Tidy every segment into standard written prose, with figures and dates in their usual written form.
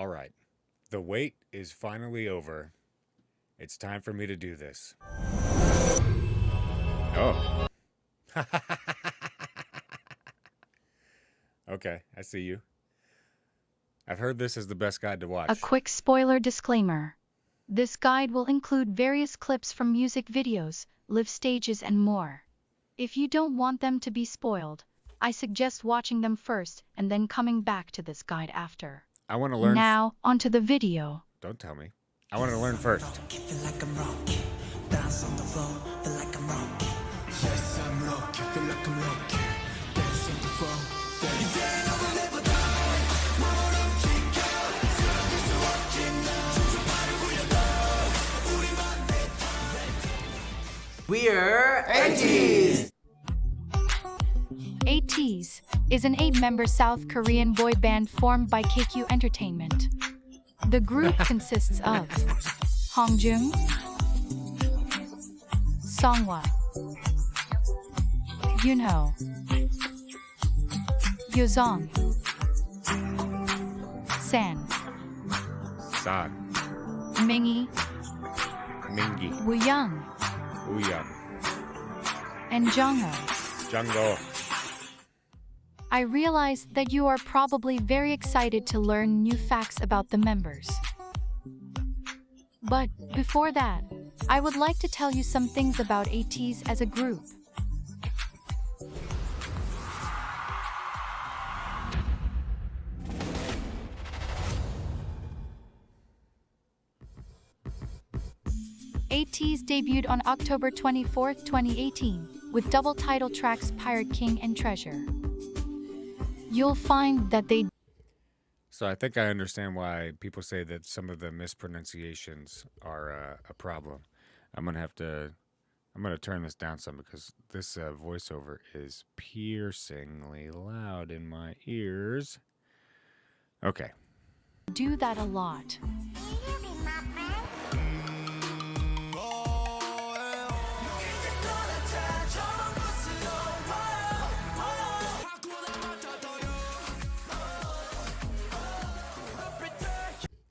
All right. The wait is finally over. It's time for me to do this. Oh. Okay, I see you. I've heard this is the best guide to watch. A quick spoiler disclaimer. This guide will include various clips from music videos, live stages and more. If you don't want them to be spoiled, I suggest watching them first and then coming back to this guide after. I want to learn. Now, onto the video. Don't tell me. I want to learn first. We're ATEEZ! ATEEZ is an 8-member South Korean boy band formed by KQ Entertainment. The group consists of Hongjung, Songhwa, Yunho, Yuzong, San, Mingi, Wooyoung, and Jongho. I realize that you are probably very excited to learn new facts about the members. But before that, I would like to tell you some things about ATEEZ as a group. ATEEZ debuted on October 24, 2018, with double title tracks Pirate King and Treasure. You'll find that they... So I think I understand why people say that some of the mispronunciations are a problem. I'm gonna turn this down some because this voiceover is piercingly loud in my ears. Okay. Do that a lot.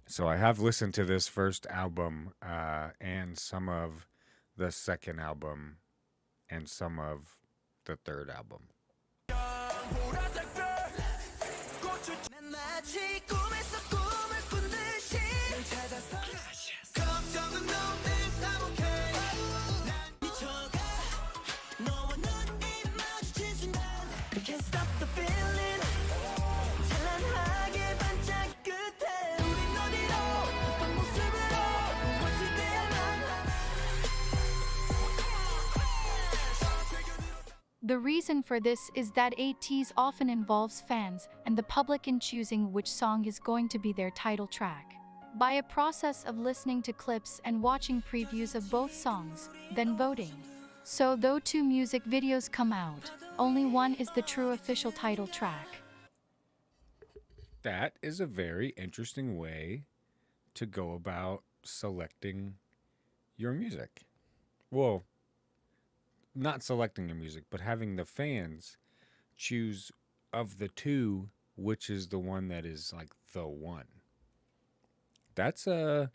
So I have listened to this first album and some of the second album and some of the third album. The reason for this is that ATEEZ often involves fans and the public in choosing which song is going to be their title track. By a process of listening to clips and watching previews of both songs, then voting. So though 2 music videos come out, only one is the true official title track. That is a very interesting way to go about selecting your music. Well, not selecting your music, but having the fans choose of the 2 which is the one that is like the one. That's it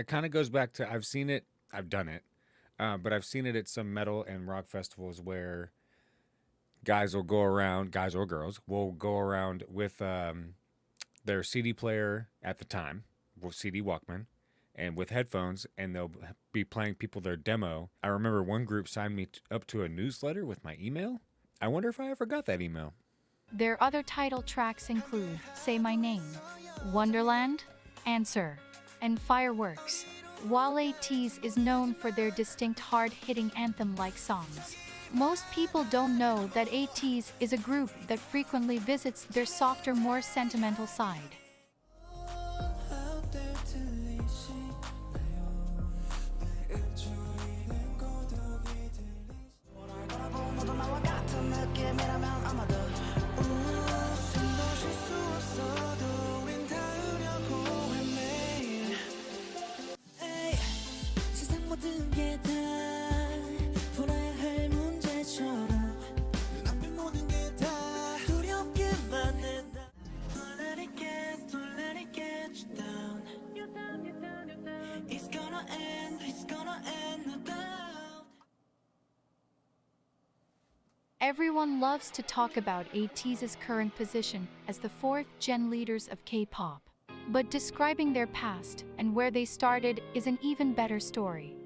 kind of goes back to, I've seen it, I've done it, but I've seen it at some metal and rock festivals where guys or girls will go around with their CD player at the time, CD Walkman, and with headphones, and they'll be playing people their demo. I remember one group signed me up to a newsletter with my email. I wonder if I ever got that email. Their other title tracks include Say My Name, Wonderland, Answer, and Fireworks. While ATEEZ is known for their distinct hard-hitting anthem-like songs, most people don't know that ATEEZ is a group that frequently visits their softer, more sentimental side. Everyone loves to talk about ATEEZ's current position as the fourth-gen leaders of K-pop. But describing their past and where they started is an even better story.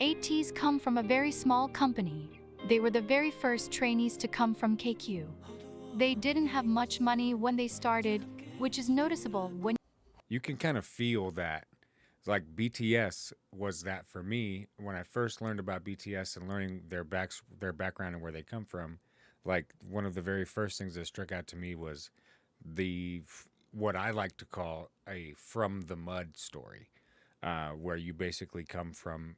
ATEEZ come from a very small company. They were the very first trainees to come from KQ. They didn't have much money when they started, which is noticeable when You can kind of feel that. Like BTS was that for me when I first learned about BTS and learning their background and where they come from. Like one of the very first things that struck out to me was what I like to call a from the mud story, where you basically come from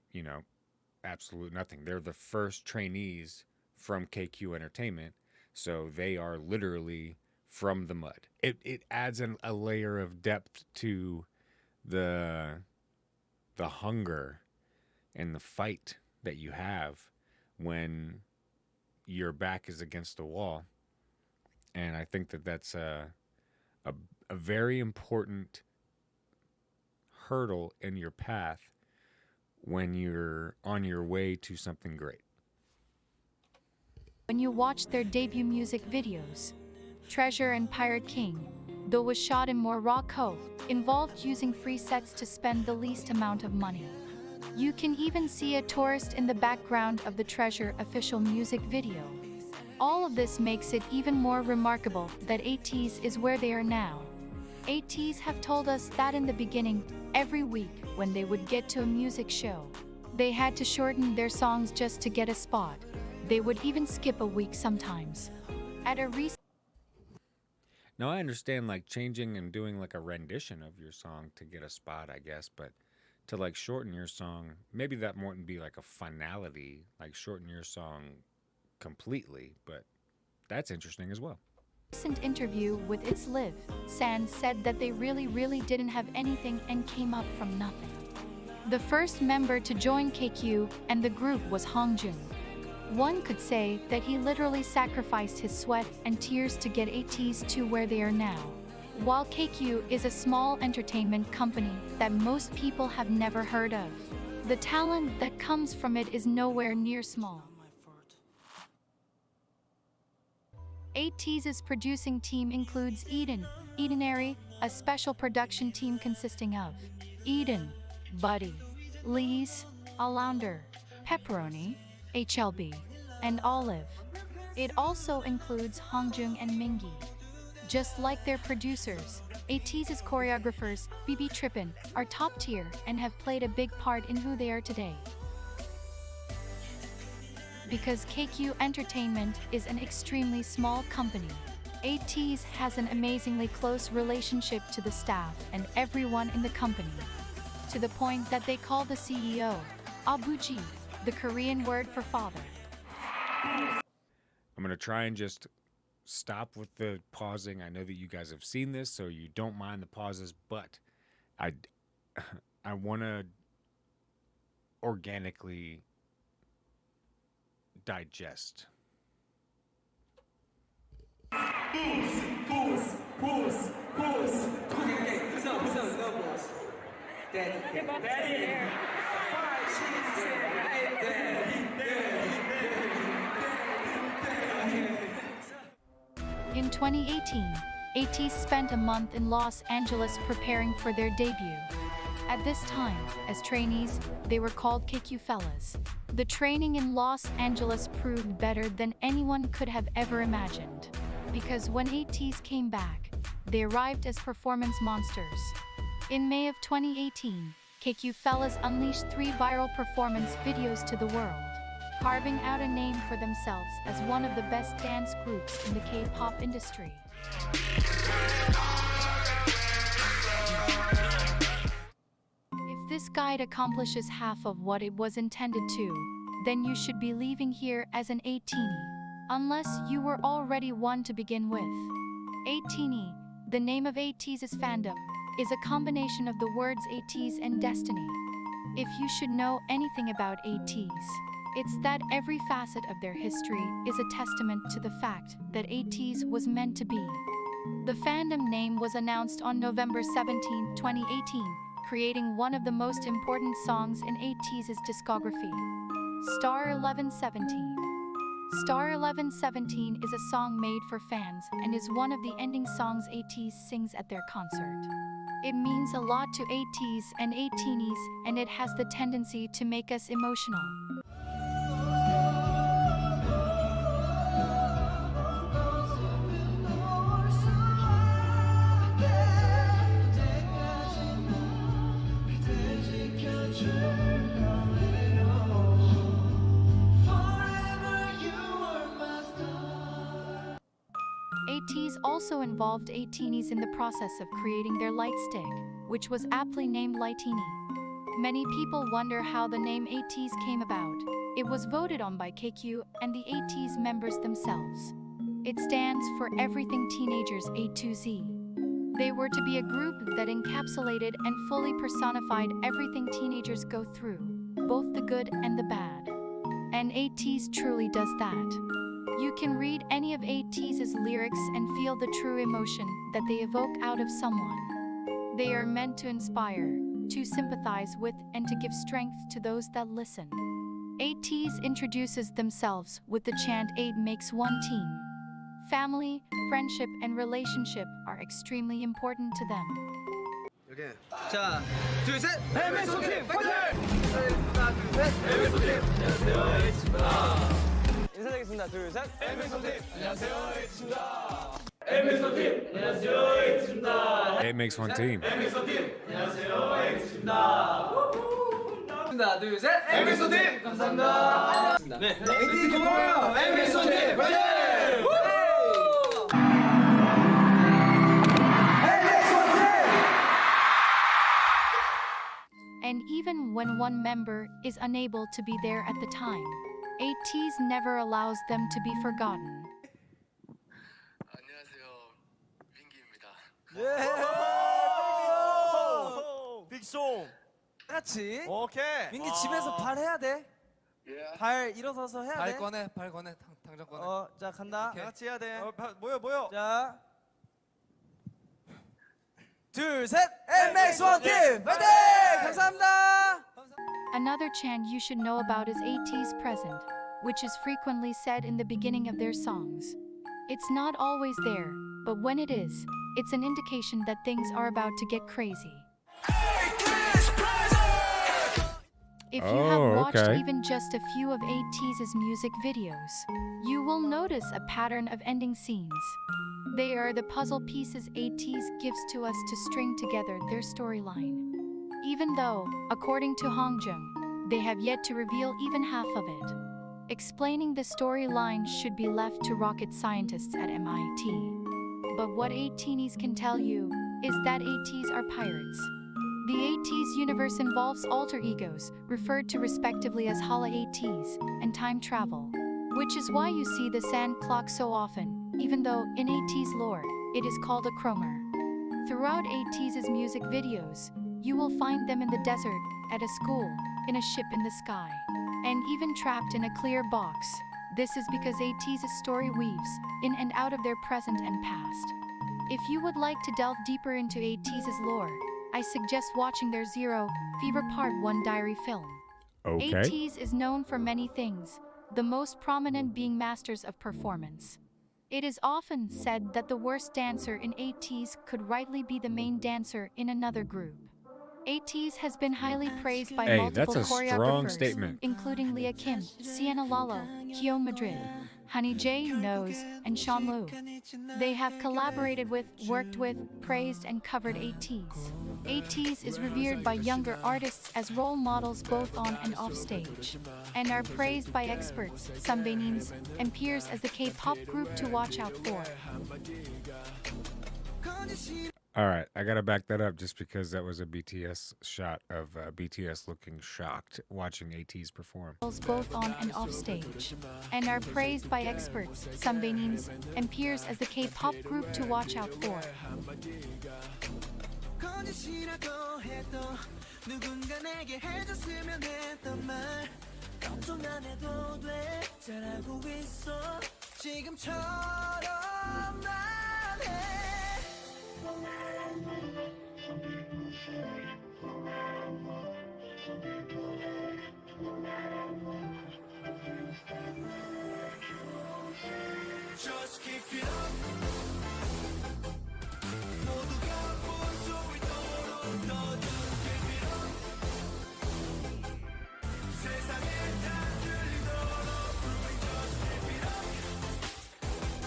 absolute nothing. They're the first trainees from KQ Entertainment, so they are literally from the mud. It adds a layer of depth to the hunger and the fight that you have when your back is against the wall. And I think that that's a very important hurdle in your path when you're on your way to something great. when you watch their debut music videos. Treasure and Pirate King, though was shot in Morocco, involved using free sets to spend the least amount of money. You can even see a tourist in the background of the Treasure official music video. All of this makes it even more remarkable that ATEEZ is where they are now. ATEEZ have told us that in the beginning, every week when they would get to a music show, they had to shorten their songs just to get a spot. They would even skip a week sometimes. At a recent Now I understand like changing and doing like a rendition of your song to get a spot, I guess, but to like shorten your song, maybe that wouldn't be like a finality, like shorten your song completely, but that's interesting as well. interview with It's Live, San said that they really didn't have anything and came up from nothing. The first member to join KQ and the group was Hongjun. One could say that he literally sacrificed his sweat and tears to get ATEEZ to where they are now. While KQ is a small entertainment company that most people have never heard of, the talent that comes from it is nowhere near small. ATEEZ's producing team includes ATINY, a special production team consisting of Eden, Buddy, Lee's, Alander, Pepperoni, HLB, and Olive. It also includes Hongjung and Mingi. Just like their producers, ATEEZ's choreographers, BB Trippin, are top tier and have played a big part in who they are today. Because KQ Entertainment is an extremely small company, ATEEZ has an amazingly close relationship to the staff and everyone in the company, to the point that they call the CEO Abuji, the Korean word for father. I'm going to try and just stop with the pausing. I know that you guys have seen this, so you don't mind the pauses, but I want to organically digest. Goose. Okay. So, boss. Daddy. In 2018, ATEEZ spent a month in Los Angeles preparing for their debut. At this time, as trainees, they were called KQ Fellas. The training in Los Angeles proved better than anyone could have ever imagined. Because when ATEEZ came back, they arrived as performance monsters. In May of 2018, KQ Fellas unleashed 3 viral performance videos to the world, carving out a name for themselves as one of the best dance groups in the K-pop industry. If this guide accomplishes half of what it was intended to, then you should be leaving here as an ATINY, unless you were already one to begin with. ATINY, the name of ATEEZ's fandom, is a combination of the words ATEEZ and destiny. If you should know anything about ATEEZ, it's that every facet of their history is a testament to the fact that ATEEZ was meant to be. The fandom name was announced on November 17, 2018, creating one of the most important songs in ATEEZ's discography. Star 1117. Star 1117 is a song made for fans and is one of the ending songs ATEEZ sings at their concert. It means a lot to ATEEZ and ATINYs, and it has the tendency to make us emotional. ATEEZ also involved ATINYs in the process of creating their light stick, which was aptly named ATINY. Many people wonder how the name ATEEZ came about. It was voted on by KQ and the ATEEZ members themselves. It stands for Everything Teenagers A to Z. They were to be a group that encapsulated and fully personified everything teenagers go through, both the good and the bad. And ATEEZ truly does that. You can read any of ATEEZ's lyrics and feel the true emotion that they evoke out of someone. They are meant to inspire, to sympathize with, and to give strength to those that listen. ATEEZ introduces themselves with the chant 8 makes one team. Family, friendship, and relationship are extremely important to them. 이렇게. 자, 둘, 셋. MSO팀 파이팅! 하나, 둘, 셋. MSO팀. 안녕하세요, 에이치입니다. 인사드리겠습니다. 둘, 셋. MSO팀. 안녕하세요, 에이치입니다. MSO팀. 안녕하세요, 에이치입니다. It makes one team. MSO팀. 안녕하세요, 에이치입니다. 하나, 둘, 셋. MSO팀. 감사합니다. 네. ATEEZ 고마워요. MSO팀 파이팅! And even when one member is unable to be there at the time, ATEEZ never allows them to be forgotten. 안녕하세요, 윙기입니다. 빅송 같이. 오케이 민기 집에서 발 해야 돼. 예. 발 일어서서 해야 돼. 발 꺼내, 당장 꺼내. 자 간다. 다 같이 해야 돼. 모여 자. 둘, 셋. MX1 팀 파이팅! 감사합니다. Another chant you should know about is ATEEZ present, which is frequently said in the beginning of their songs. It's not always there, but when it is, it's an indication that things are about to get crazy. If you have watched even just a few of ATEEZ's music videos, you will notice a pattern of ending scenes. They are the puzzle pieces ATEEZ gives to us to string together their storyline. Even though, according to Hongjung, they have yet to reveal even half of it. Explaining the storyline should be left to rocket scientists at MIT. But what ATINYs can tell you is that ATEEZ are pirates. The ATEEZ universe involves alter egos, referred to respectively as Hala ATEEZ, and time travel, which is why you see the sand clock so often, even though in ATEEZ lore, it is called a chromer. Throughout ATEEZ's music videos, you will find them in the desert, at a school, in a ship in the sky, and even trapped in a clear box. This is because ATEEZ's story weaves in and out of their present and past. If you would like to delve deeper into ATEEZ's lore, I suggest watching their Zero Fever Part 1 diary film. Okay. ATEEZ is known for many things, the most prominent being masters of performance. It is often said that the worst dancer in ATEEZ could rightly be the main dancer in another group. ATEEZ has been highly praised by multiple that's a strong choreographers, statement. including Leah Kim, Sienna Lalo, Kyo Madrid, Honey J. Knows, and Sean Liu. They have collaborated with, worked with, praised, and covered ATEEZ. ATEEZ is revered by younger artists as role models both on and off stage, and are praised by experts, sunbaenins, and peers as the K-pop group to watch out for. All right, I gotta back that up just because that was a BTS shot of BTS looking shocked watching ATEEZ perform. Both on and off stage, and are praised by experts, sunbaenins, and peers as the K-pop group to watch out for.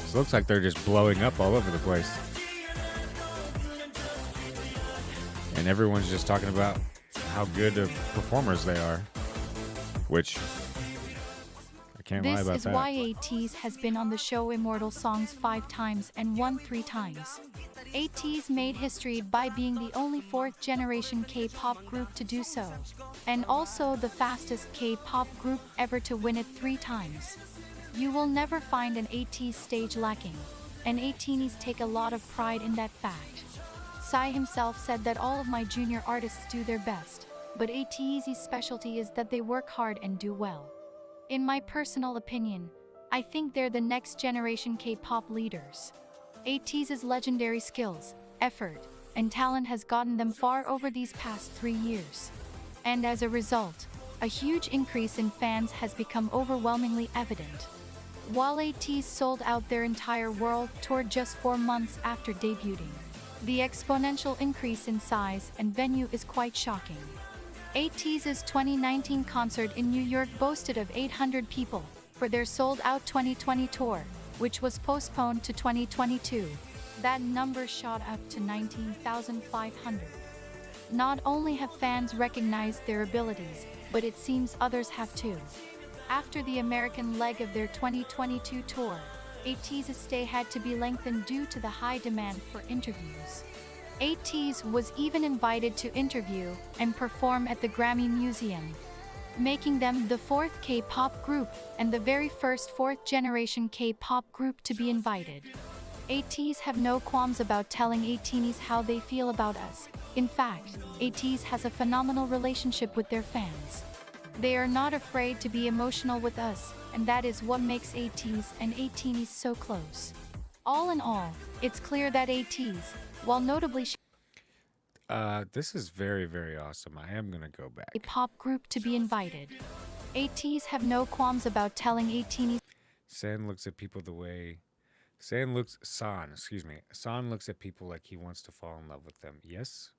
This looks like they're just blowing up all over the place. And everyone's just talking about how good of performers they are. Which, I can't lie This about is that. why ATEEZ has been on the show Immortal Songs 5 times and won 3 times. ATEEZ made history by being the only 4th generation K-pop group to do so, and also the fastest K-pop group ever to win it 3 times. You will never find an ATEEZ stage lacking, and ATINYs take a lot of pride in that fact. Psy himself said that all of my junior artists do their best, but ATEEZ's specialty is that they work hard and do well. In my personal opinion, I think they're the next generation K-pop leaders. ATEEZ's legendary skills, effort, and talent has gotten them far over these past 3 years. And as a result, a huge increase in fans has become overwhelmingly evident. While ATEEZ sold out their entire world tour just 4 months after debuting, the exponential increase in size and venue is quite shocking. ATEEZ's 2019 concert in New York boasted of 800 people for their sold-out 2020 tour, which was postponed to 2022. That number shot up to 19,500. Not only have fans recognized their abilities, but it seems others have too. After the American leg of their 2022 tour, ATEEZ's stay had to be lengthened due to the high demand for interviews. ATEEZ was even invited to interview and perform at the Grammy Museum, making them the 4th K-pop group and the very first 4th generation K-pop group to be invited. ATEEZ have no qualms about telling ATINYs how they feel about us. In fact, ATEEZ has a phenomenal relationship with their fans. They are not afraid to be emotional with us, and that is what makes ATEEZ and ATINYs so close. All in all, it's clear that ATEEZ, while notably This is very, very awesome. I am gonna go back. a pop group to be invited, ATEEZ have no qualms about telling ATINYs San looks at people the way San looks at people like he wants to fall in love with them. Yes,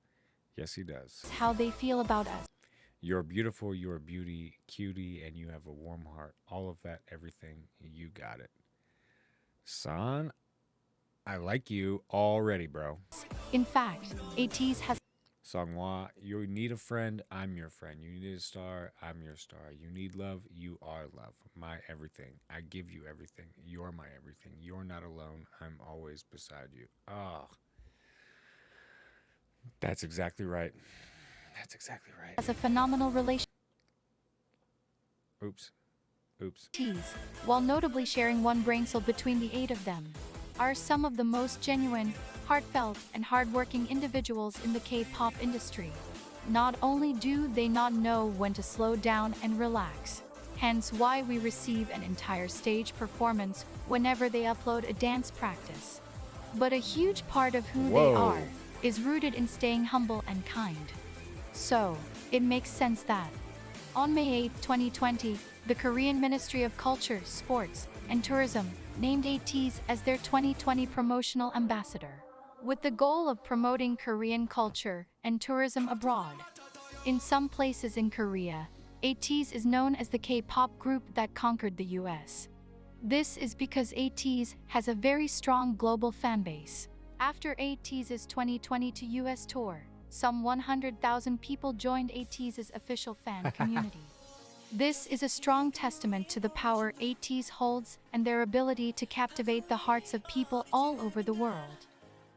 he does. how they feel about us. You're beautiful, you're a beauty, cutie, and you have a warm heart. All of that, everything, you got it. San, I like you already, bro. In fact, ATEEZ has Songhwa, you need a friend, I'm your friend. You need a star, I'm your star. You need love, you are love. My everything. I give you everything. You're my everything. You're not alone. I'm always beside you. Oh. That's exactly right. That's exactly right. a phenomenal relationship. Oops. ATEEZ, while notably sharing one brain cell between the 8 of them, are some of the most genuine, heartfelt, and hardworking individuals in the K-pop industry. Not only do they not know when to slow down and relax, hence why we receive an entire stage performance whenever they upload a dance practice, but a huge part of who they are is rooted in staying humble and kind. So, it makes sense that on May 8, 2020, the Korean Ministry of Culture, Sports, and Tourism named ATEEZ as their 2020 promotional ambassador, with the goal of promoting Korean culture and tourism abroad. In some places in Korea, ATEEZ is known as the K-pop group that conquered the US. This is because ATEEZ has a very strong global fan base. After ATEEZ's 2022 US tour, some 100,000 people joined ATEEZ's official fan community. This is a strong testament to the power ATEEZ holds and their ability to captivate the hearts of people all over the world.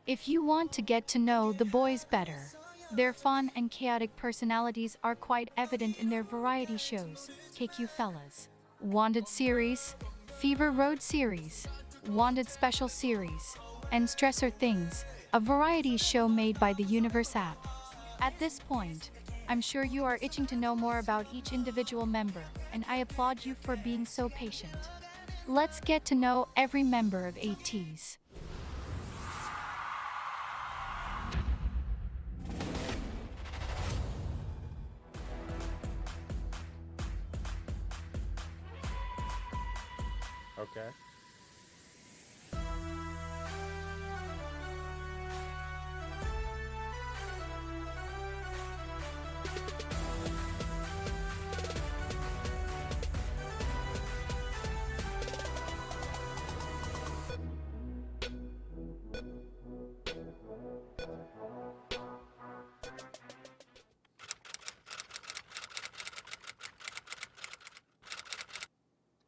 If you want to get to know the boys better, their fun and chaotic personalities are quite evident in their variety shows, KQ Fellas, Wanted Series, Fever Road Series, Wanted Special Series, and Stressor Things, a variety show made by the Universe app. At this point, I'm sure you are itching to know more about each individual member, and I applaud you for being so patient. Let's get to know every member of ATEEZ. Okay.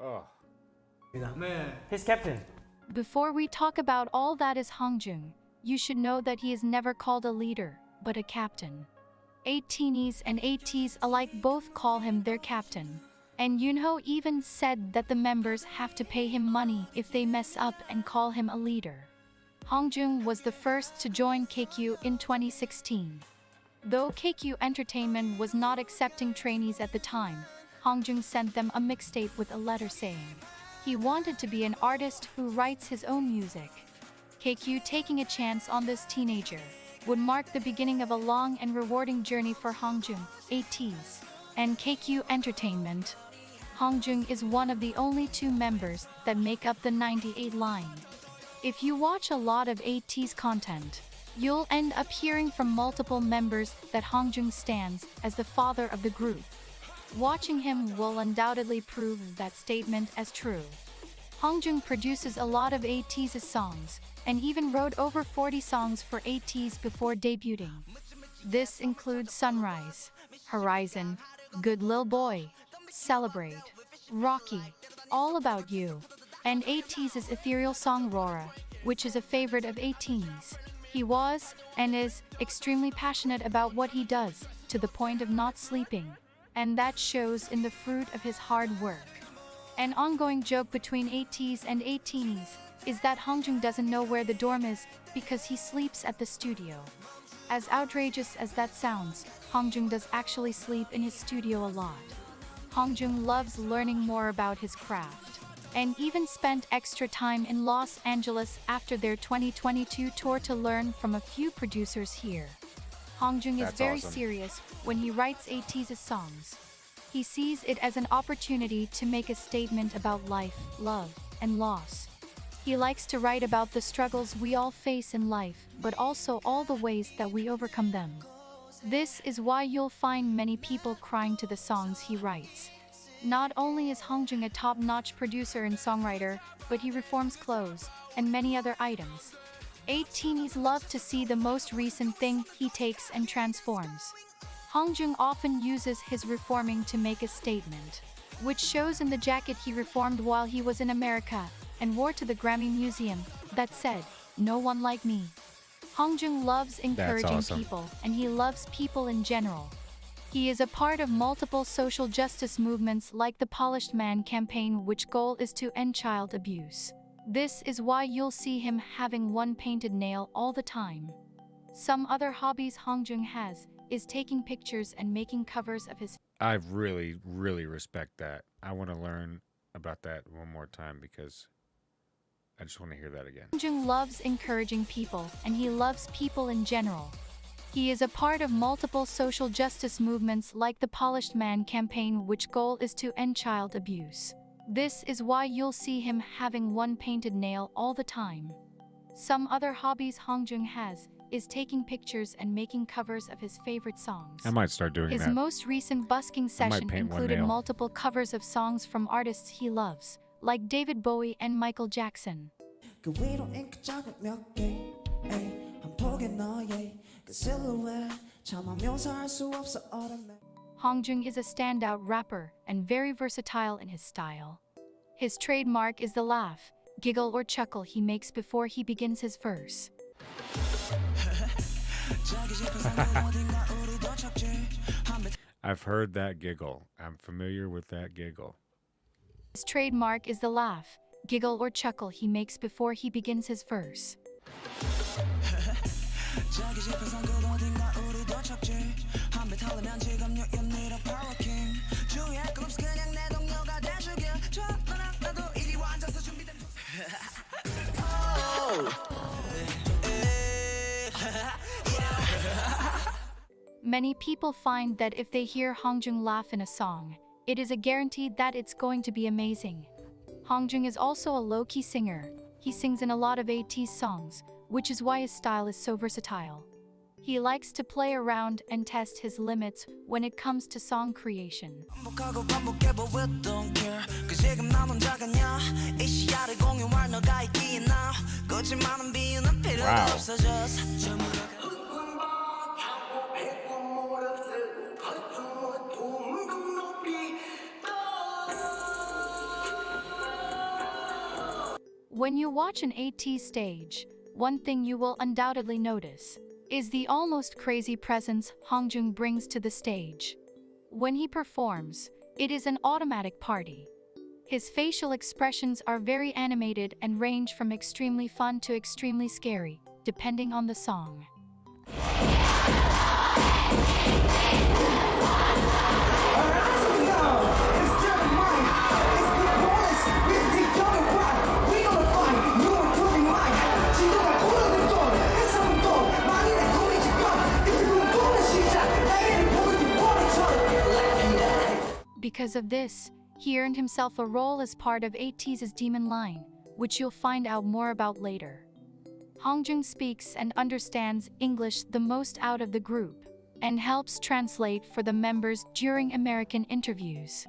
Oh. He's captain. Before we talk about all that is Hongjung, you should know that he is never called a leader, but a captain. ATINYs and ATEEZ alike both call him their captain. And Yunho even said that the members have to pay him money if they mess up and call him a leader. Hongjung was the first to join KQ in 2016. Though KQ Entertainment was not accepting trainees at the time, Hongjung sent them a mixtape with a letter saying he wanted to be an artist who writes his own music. KQ taking a chance on this teenager would mark the beginning of a long and rewarding journey for Hongjung, ATEEZ, and KQ Entertainment. Hongjung is one of the only two members that make up the 98 line. If you watch a lot of ATEEZ content, you'll end up hearing from multiple members that Hongjung stands as the father of the group. Watching him will undoubtedly prove that statement as true. Hongjung produces a lot of ATEEZ's songs, and even wrote over 40 songs for ATEEZ before debuting. This includes Sunrise, Horizon, Good Lil Boy, Celebrate, Rocky, All About You, and ATEEZ's ethereal song Rora, which is a favorite of ATEEZ. He was, and is, extremely passionate about what he does, to the point of not sleeping. And that shows in the fruit of his hard work. An ongoing joke between ATEEZ and ATINYs is that Hongjung doesn't know where the dorm is because he sleeps at the studio. As outrageous as that sounds, Hongjung does actually sleep in his studio a lot. Hongjung loves learning more about his craft, and even spent extra time in Los Angeles after their 2022 tour to learn from a few producers here. Hongjung is That's very awesome. serious when he writes ATEEZ's songs. He sees it as an opportunity to make a statement about life, love, and loss. He likes to write about the struggles we all face in life, but also all the ways that we overcome them. This is why you'll find many people crying to the songs he writes. Not only is Hongjung a top-notch producer and songwriter, but he reforms clothes and many other items. ATINYs love to see the most recent thing he takes and transforms. Hongjung often uses his reforming to make a statement, which shows in the jacket he reformed while he was in America and wore to the Grammy Museum that said, "No one like me." Hongjung loves encouraging awesome. people, and he loves people in general. He is a part of multiple social justice movements like the Polished Man campaign, which goal is to end child abuse. This is why you'll see him having one painted nail all the time. Some other hobbies Hongjung has is taking pictures and making covers of his. I really, really respect that. I want to learn about that one more time because I just want to hear that again. Hongjung loves encouraging people, and he loves people in general. He is a part of multiple social justice movements like the Polished Man campaign, which goal is to end child abuse. This is why you'll see him having one painted nail all the time. Some other hobbies Hongjung has is taking pictures and making covers of his favorite songs. I might start doing His that. most recent busking session paint one included nail. multiple covers of songs from artists he loves, like David Bowie and Michael Jackson. 그 위로 잉크 자국 몇 개, 에이, 한 폭의 너의 그 silhouette 차마 묘사할 수 없어 automate. Hongjung is a standout rapper and very versatile in his style. His trademark is the laugh, giggle or chuckle he makes before he begins his verse. I've heard that giggle. I'm familiar with that giggle. His trademark is the laugh, giggle or chuckle he makes before he begins his verse. Many people find that if they hear Hongjung laugh in a song, it is a guarantee that it's going to be amazing. Hongjung is also a low-key singer. He sings in a lot of ATEEZ songs, which is why his style is so versatile. He likes to play around and test his limits when it comes to song creation. 반복하고 반복해 but we don't care 그 지금 나 혼자가냐 이 시야를 공유할 너가 있기에 now 거짓말은 비유는 필요도 Wow. 없어 just When you watch an ATEEZ stage, one thing you will undoubtedly notice is the almost crazy presence Hongjung brings to the stage. When he performs, it is an automatic party. His facial expressions are very animated and range from extremely fun to extremely scary, depending on the song. Because of this, he earned himself a role as part of ATEEZ's Demon Line, which you'll find out more about later. Hongjung speaks and understands English the most out of the group, and helps translate for the members during American interviews.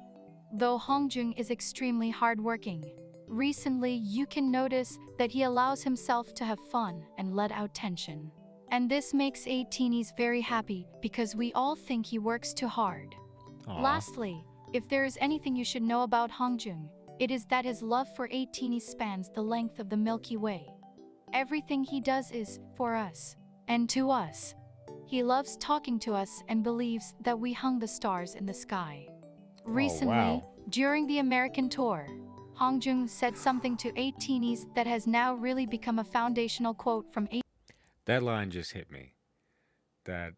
Though Hongjung is extremely hardworking, recently you can notice that he allows himself to have fun and let out tension. And this makes ATINYs very happy because we all think he works too hard. Aw. Lastly, if there is anything you should know about Hongjung, it is that his love for ATINY spans the length of the Milky Way. Everything he does is for us, and to us. He loves talking to us and believes that we hung the stars in the sky. Recently, wow. during the American tour, Hongjung said something to ATINYs that has now really become a foundational quote from That line just hit me. That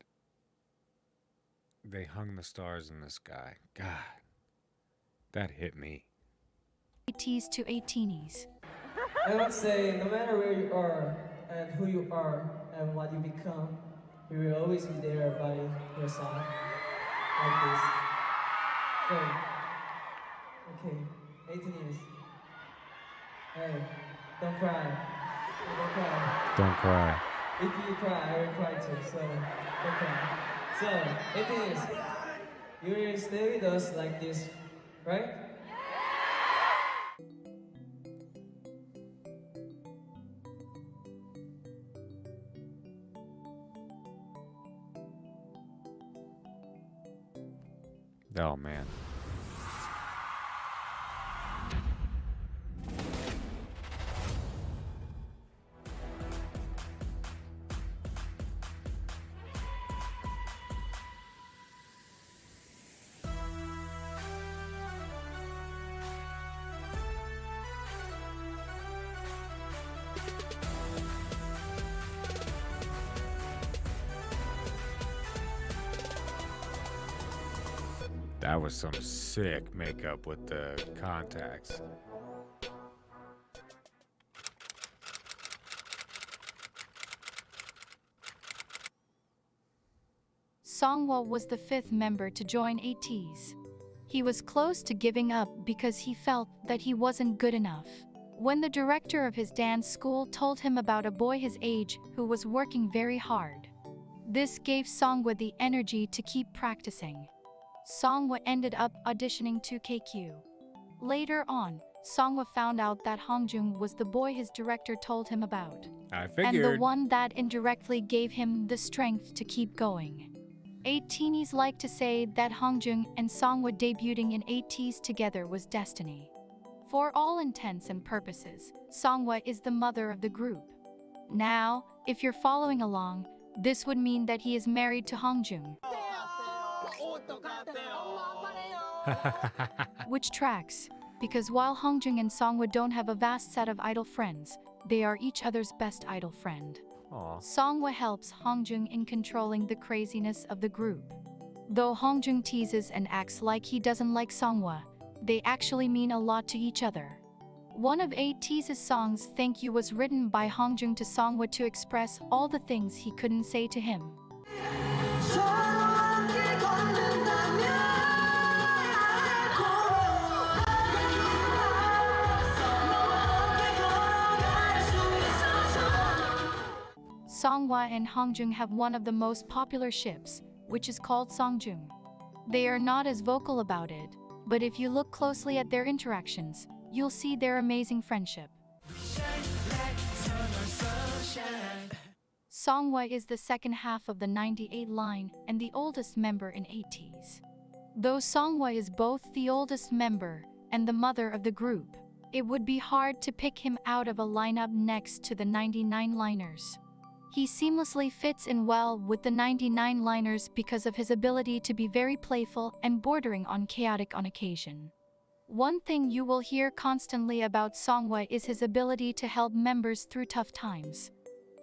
they hung the stars in the sky. God, that hit me. ATEEZ to ATINYs. I would say no matter where you are and who you are and what you become, we will always be there by your side. Like this. So, okay, 18 years. Hey, don't cry. Don't cry. Don't cry. If you cry, I will cry too, so don't cry. So, 18 years. You will stay with us like this, right? Oh, man. That was some sick makeup with the contacts. Songhwa was the fifth member to join ATEEZ. He was close to giving up because he felt that he wasn't good enough. When the director of his dance school told him about a boy his age who was working very hard, this gave Songhwa the energy to keep practicing. Songhwa ended up auditioning to KQ. Later on, Songhwa found out that Hongjung was the boy his director told him about, I and figured. the one that indirectly gave him the strength to keep going. ATINYs like to say that Hongjung and Songhwa debuting in ATEEZ together was destiny. For all intents and purposes, Songhwa is the mother of the group. Now, if you're following along, this would mean that he is married to Hongjung. Which tracks, because while Hongjung and Songhwa don't have a vast set of idol friends, they are each other's best idol friend. Aw. Songhwa helps Hongjung in controlling the craziness of the group. Though Hongjung teases and acts like he doesn't like Songhwa, they actually mean a lot to each other. One of ATEEZ's songs, Thank You, was written by Hongjung to Songhwa to express all the things he couldn't say to him. Songhwa and Hongjung have one of the most popular ships, which is called Songjung. They are not as vocal about it, but if you look closely at their interactions, you'll see their amazing friendship. Songhwa is the second half of the 98 line and the oldest member in ATEEZ. Though Songhwa is both the oldest member and the mother of the group, it would be hard to pick him out of a lineup next to the 99 liners. He seamlessly fits in well with the 99 liners because of his ability to be very playful and bordering on chaotic on occasion. One thing you will hear constantly about Songhwa is his ability to help members through tough times.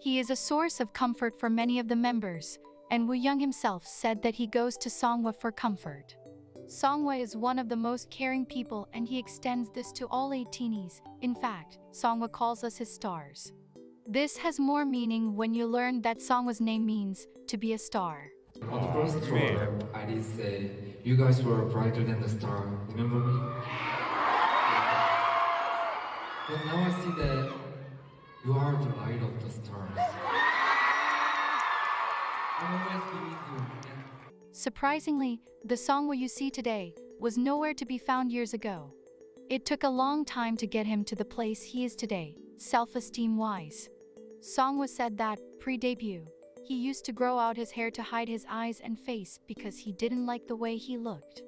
He is a source of comfort for many of the members, and Woo Young himself said that he goes to Songhwa for comfort. Songhwa is one of the most caring people, and he extends this to all ATINYs. In fact, Songhwa calls us his stars. This has more meaning when you learn that Songhwa's name means to be a star. On the first tour, I did say, you guys were brighter than the star, remember me? But now I see that you are the light of the stars. I'll always be with you. Surprisingly, the Songhwa you see today was nowhere to be found years ago. It took a long time to get him to the place he is today, self-esteem-wise. Songhwa said that, pre-debut, he used to grow out his hair to hide his eyes and face because he didn't like the way he looked.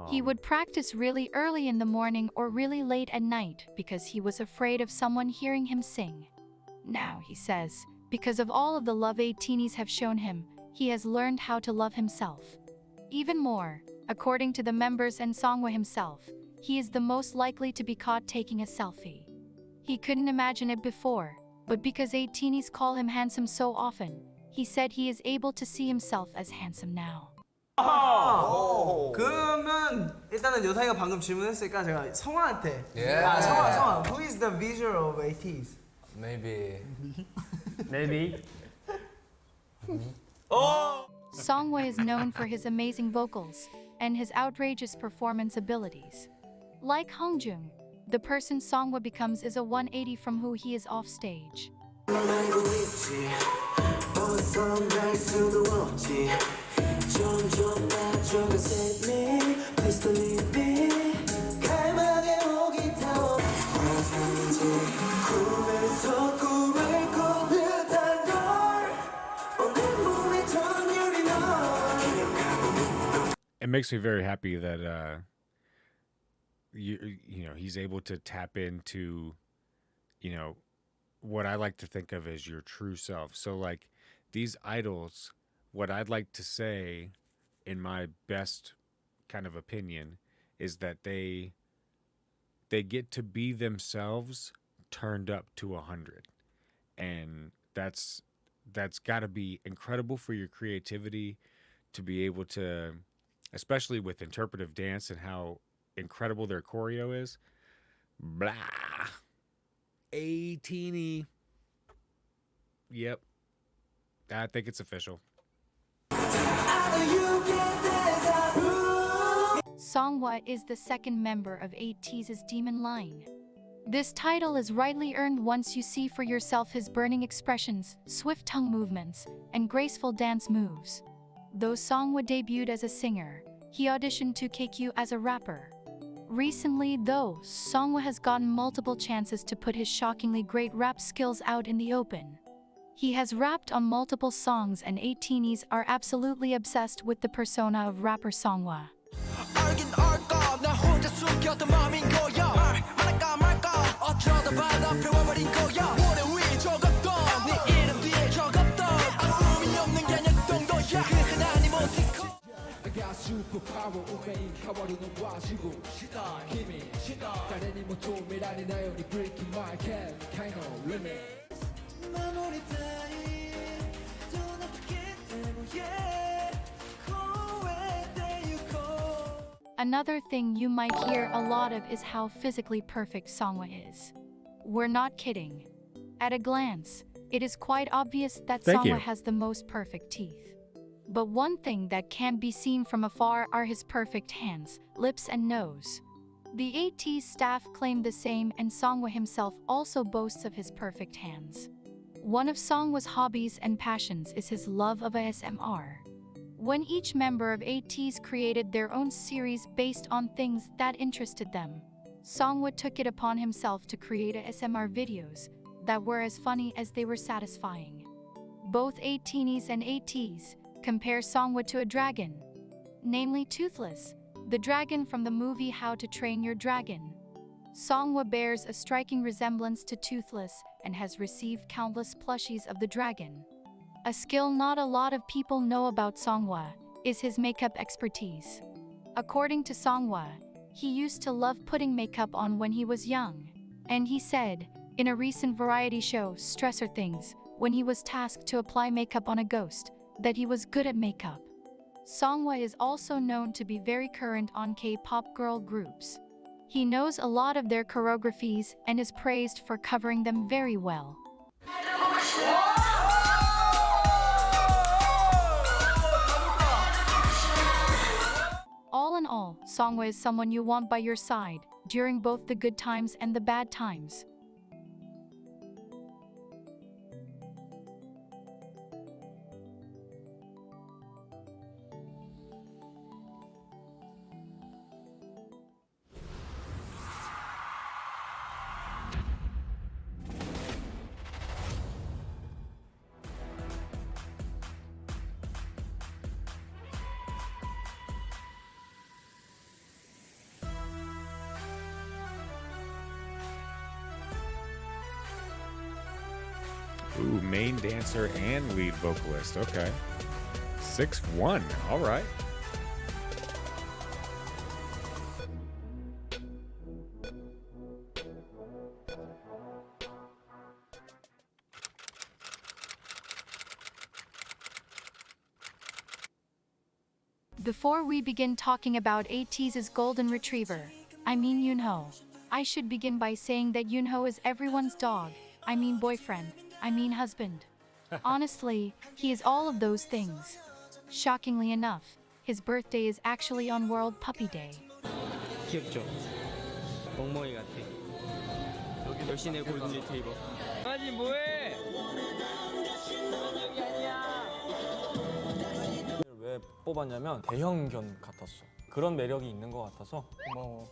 He would practice really early in the morning or really late at night because he was afraid of someone hearing him sing. Now, he says, because of all of the love ATINYs have shown him, he has learned how to love himself. Even more, according to the members and Songhwa himself, he is the most likely to be caught taking a selfie. He couldn't imagine it before, but because ATINYs call him handsome so often, he said he is able to see himself as handsome now. 그러면 일단은 요상이가 방금 질문했으니까 제가 성화한테 성화 Who is the visual of ATEEZ? Maybe. Songhwa is known for his amazing vocals and his outrageous performance abilities. Like Hongjung, the person Songhwa becomes is a 180 from who he is off stage. It makes me very happy that you know, he's able to tap into, you know, what I like to think of as your true self. So like these idols, what I'd like to say in my best kind of opinion is that they get to be themselves turned up to 100. And that's got to be incredible for your creativity to be able to, especially with interpretive dance and how incredible their choreo is. Blah. ATINY. Yep. I think it's official. Songhwa is the second member of ATEEZ's Demon line. This title is rightly earned once you see for yourself his burning expressions, swift tongue movements, and graceful dance moves. Though Songhwa debuted as a singer, he auditioned to KQ as a rapper. Recently, though, Songhwa has gotten multiple chances to put his shockingly great rap skills out in the open. He has rapped on multiple songs, and ATINYs are absolutely obsessed with the persona of rapper Songhwa. Another thing you might hear a lot of is how physically perfect Songhwa is. We're not kidding. At a glance, it is quite obvious that Songhwa has the most perfect teeth. But one thing that can't be seen from afar are his perfect hands, lips, and nose. The ATEEZ staff claim the same, and Songhwa himself also boasts of his perfect hands. One of Songwa's hobbies and passions is his love of ASMR. When each member of ATEEZ created their own series based on things that interested them, Songwa took it upon himself to create ASMR videos that were as funny as they were satisfying. Both ATINYs and ATEEZ compare Songwa to a dragon, namely Toothless, the dragon from the movie How to Train Your Dragon. Songwa bears a striking resemblance to Toothless and has received countless plushies of the dragon. A skill not a lot of people know about Songwa is his makeup expertise. According to Songwa, he used to love putting makeup on when he was young. And he said, in a recent variety show, Stressor Things, when he was tasked to apply makeup on a ghost, that he was good at makeup. Songwa is also known to be very current on K-pop girl groups. He knows a lot of their choreographies and is praised for covering them very well. All in all, Songwa is someone you want by your side during both the good times and the bad times. Ooh, main dancer and lead vocalist. Okay. 6'1". All right. Before we begin talking about ATEEZ's golden retriever, I mean Yoonho, I should begin by saying that Yoonho is everyone's dog, I mean boyfriend, I mean husband. Honestly, he is all of those things. Shockingly enough, his birthday is actually on World Puppy Day. 귀엽죠? 멍멍이 같아. 여기 열심히 골든 리트리버. 강아지 뭐해? 왜 뽑았냐면 대형견 같았어. 그런 매력이 있는 것 같아서 고마워.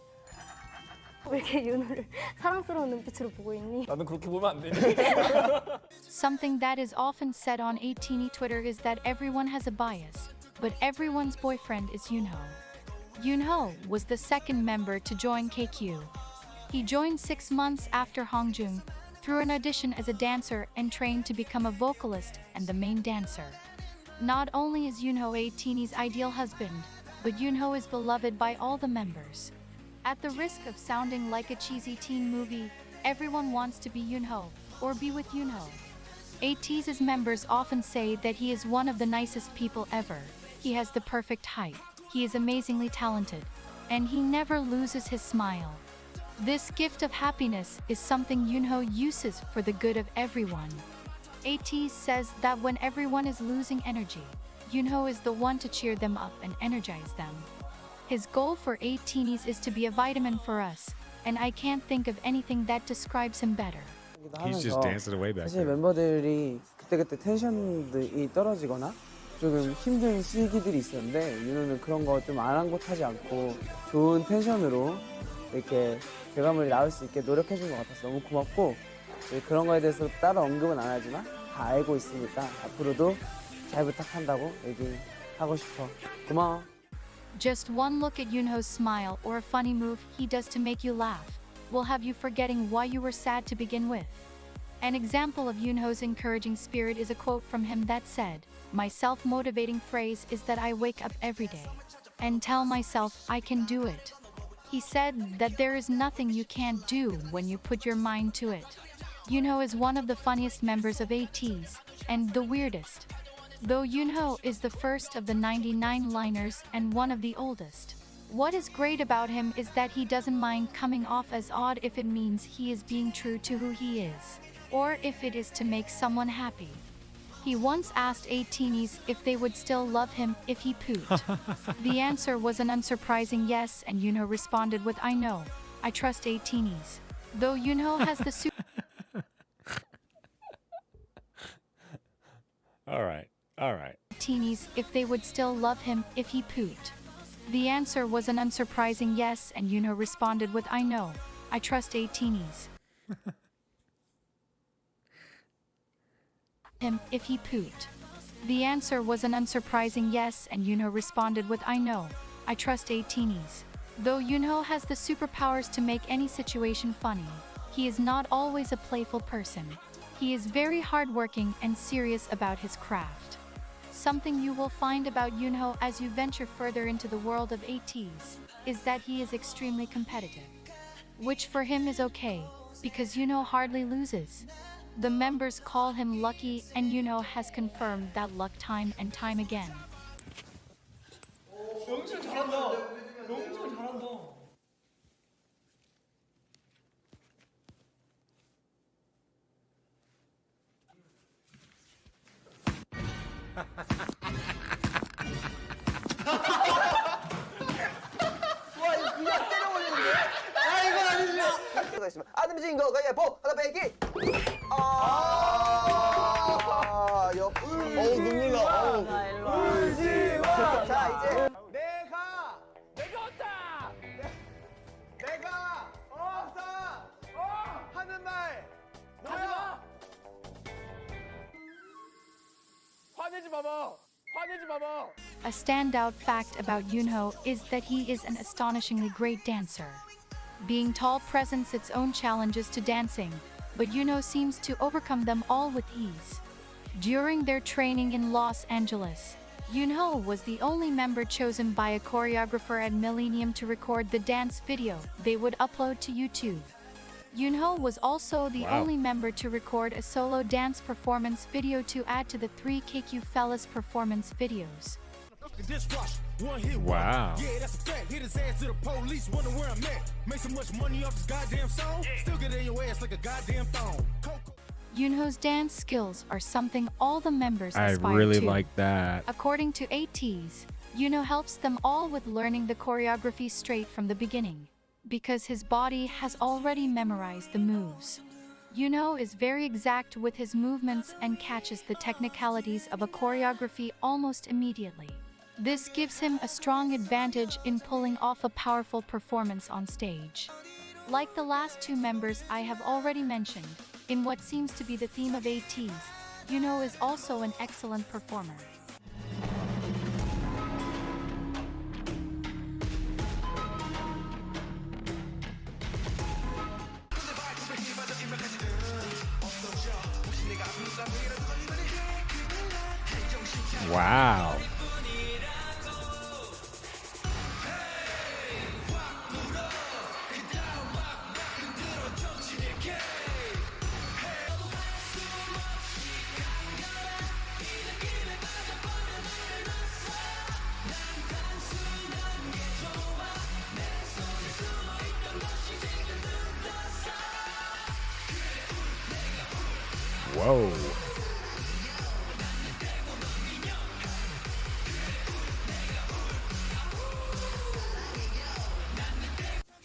왜 이렇게 윤호를 사랑스러운 눈빛으로 보고 있니? 나는 그렇게 보면 안 되니? Something that is often said on ATINY Twitter is that everyone has a bias, but everyone's boyfriend is Yoonho. Yoonho was the second member to join KQ. He joined 6 months after Hongjung through an audition as a dancer and trained to become a vocalist and the main dancer. Not only is Yoonho ATINY's ideal husband, but Yoonho is beloved by all the members. At the risk of sounding like a cheesy teen movie, everyone wants to be Yoonho or be with Yoonho. ATEEZ's members often say that he is one of the nicest people ever. He has the perfect height, he is amazingly talented, and he never loses his smile. This gift of happiness is something Yoonho uses for the good of everyone. ATEEZ says that when everyone is losing energy, Yoonho is the one to cheer them up and energize them. His goal for ATINYs is to be a vitamin for us, and I can't think of anything that describes him better. He's just dancing away back 사실 there. 멤버들이 그때그때 텐션이 떨어지거나 조금 힘든 시기들이 있었는데 윤호는 그런 거 좀 아랑곳하지 않고 좋은 텐션으로 이렇게 결과물이 나올 수 있게 노력해준 것 같아서 너무 고맙고 그런 거에 대해서 따로 언급은 안 하지만 다 알고 있으니까 앞으로도 잘 부탁한다고 얘기하고 싶어. 고마워. Just one look at Yoonho's smile or a funny move he does to make you laugh will have you forgetting why you were sad to begin with. An example of Yoonho's encouraging spirit is a quote from him that said, "My self-motivating phrase is that I wake up every day and tell myself I can do it." He said that there is nothing you can't do when you put your mind to it. Yoonho is one of the funniest members of ATEEZ and the weirdest. Though Yoonho is the first of the 99 liners and one of the oldest. What is great about him is that he doesn't mind coming off as odd if it means he is being true to who he is, or if it is to make someone happy. He once asked ATINYs if they would still love him if he pooped. The answer was an unsurprising yes, and Yoonho responded with, "I know, I trust ATINYs." Though Yoonho has the All right. All right. ATINYs if they would still love him if he pooped. The answer was an unsurprising yes, and Yunho responded with I know. I trust ATINYs. Him if he pooped. The answer was an unsurprising yes, and Yunho responded with I know. I trust ATINYs. Though Yunho has the superpowers to make any situation funny, he is not always a playful person. He is very hardworking and serious about his craft. Something you will find about Yunho as you venture further into the world of ATEEZ is that he is extremely competitive. Which for him is okay, because Yunho hardly loses. The members call him lucky, and Yunho has confirmed that luck time and time again. 영준 잘한다. 영준 잘한다. 와 이거 그냥 때려버리는데? 아 이건 아니지. 가 있으면 안 움직인 거 가위바위보 하나 빼기. 눈물 나. 울지 마. 자 이제 내가 왔다. 내가 없어. 하는 말 너야. 화내지 마봐. 화내지 마봐. A standout fact about Yunho is that he is an astonishingly great dancer. Being tall presents its own challenges to dancing, but Yunho seems to overcome them all with ease. During their training in Los Angeles, Yunho was the only member chosen by a choreographer at Millennium to record the dance video they would upload to YouTube. Yunho was also the only member to record a solo dance performance video to add to the 3 KQ Fellas performance videos. Wow. Yeah, that's a fact. Hit his ass to the police, wonder where I'm at. Make so much money off this goddamn song. Still get in your ass like a goddamn thong. Yunho's dance skills are something all the members I aspire really to. like that. According to ATEEZ, Yunho helps them all with learning the choreography straight from the beginning, because his body has already memorized the moves. Yunho is very exact with his movements and catches the technicalities of a choreography almost immediately. This gives him a strong advantage in pulling off a powerful performance on stage. Like the last 2 members I have already mentioned, in what seems to be the theme of ATEEZ, Yunho is also an excellent performer. Wow. Whoa.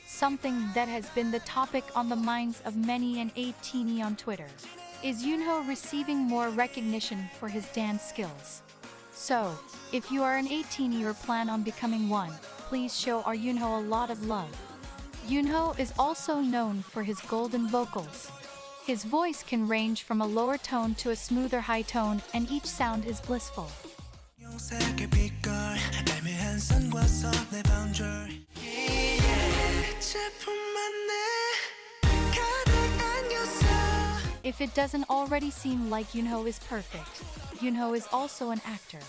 Something that has been the topic on the minds of many an ATINY on Twitter is Yunho receiving more recognition for his dance skills. So, if you are an ATINY or plan on becoming one, please show our Yunho a lot of love. Yunho is also known for his golden vocals. His voice can range from a lower tone to a smoother high tone, and each sound is blissful. If it doesn't already seem like Yunho is perfect, Yunho is also an actor.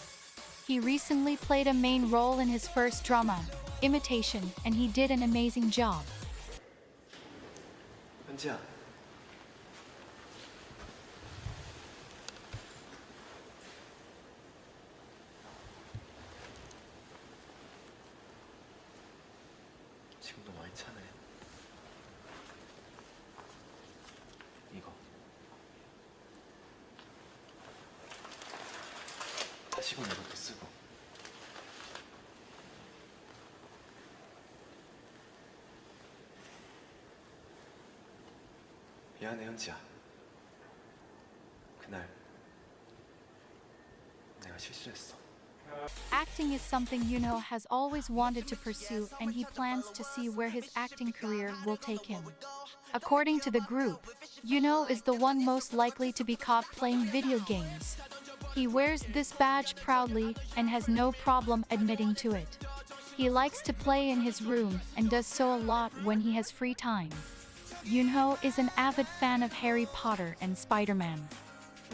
He recently played a main role in his first drama, Imitation, and he did an amazing job. 현지야. 지금도 많이 차네. 이거. 다시금 이것도 쓰고. 미안해 현지야. 그날 실수했어. Acting is something Yoonho has always wanted to pursue, and he plans to see where his acting career will take him. According to the group, Yoonho is the one most likely to be caught playing video games. He wears this badge proudly and has no problem admitting to it. He likes to play in his room and does so a lot when he has free time. Yoonho is an avid fan of Harry Potter and Spider-Man.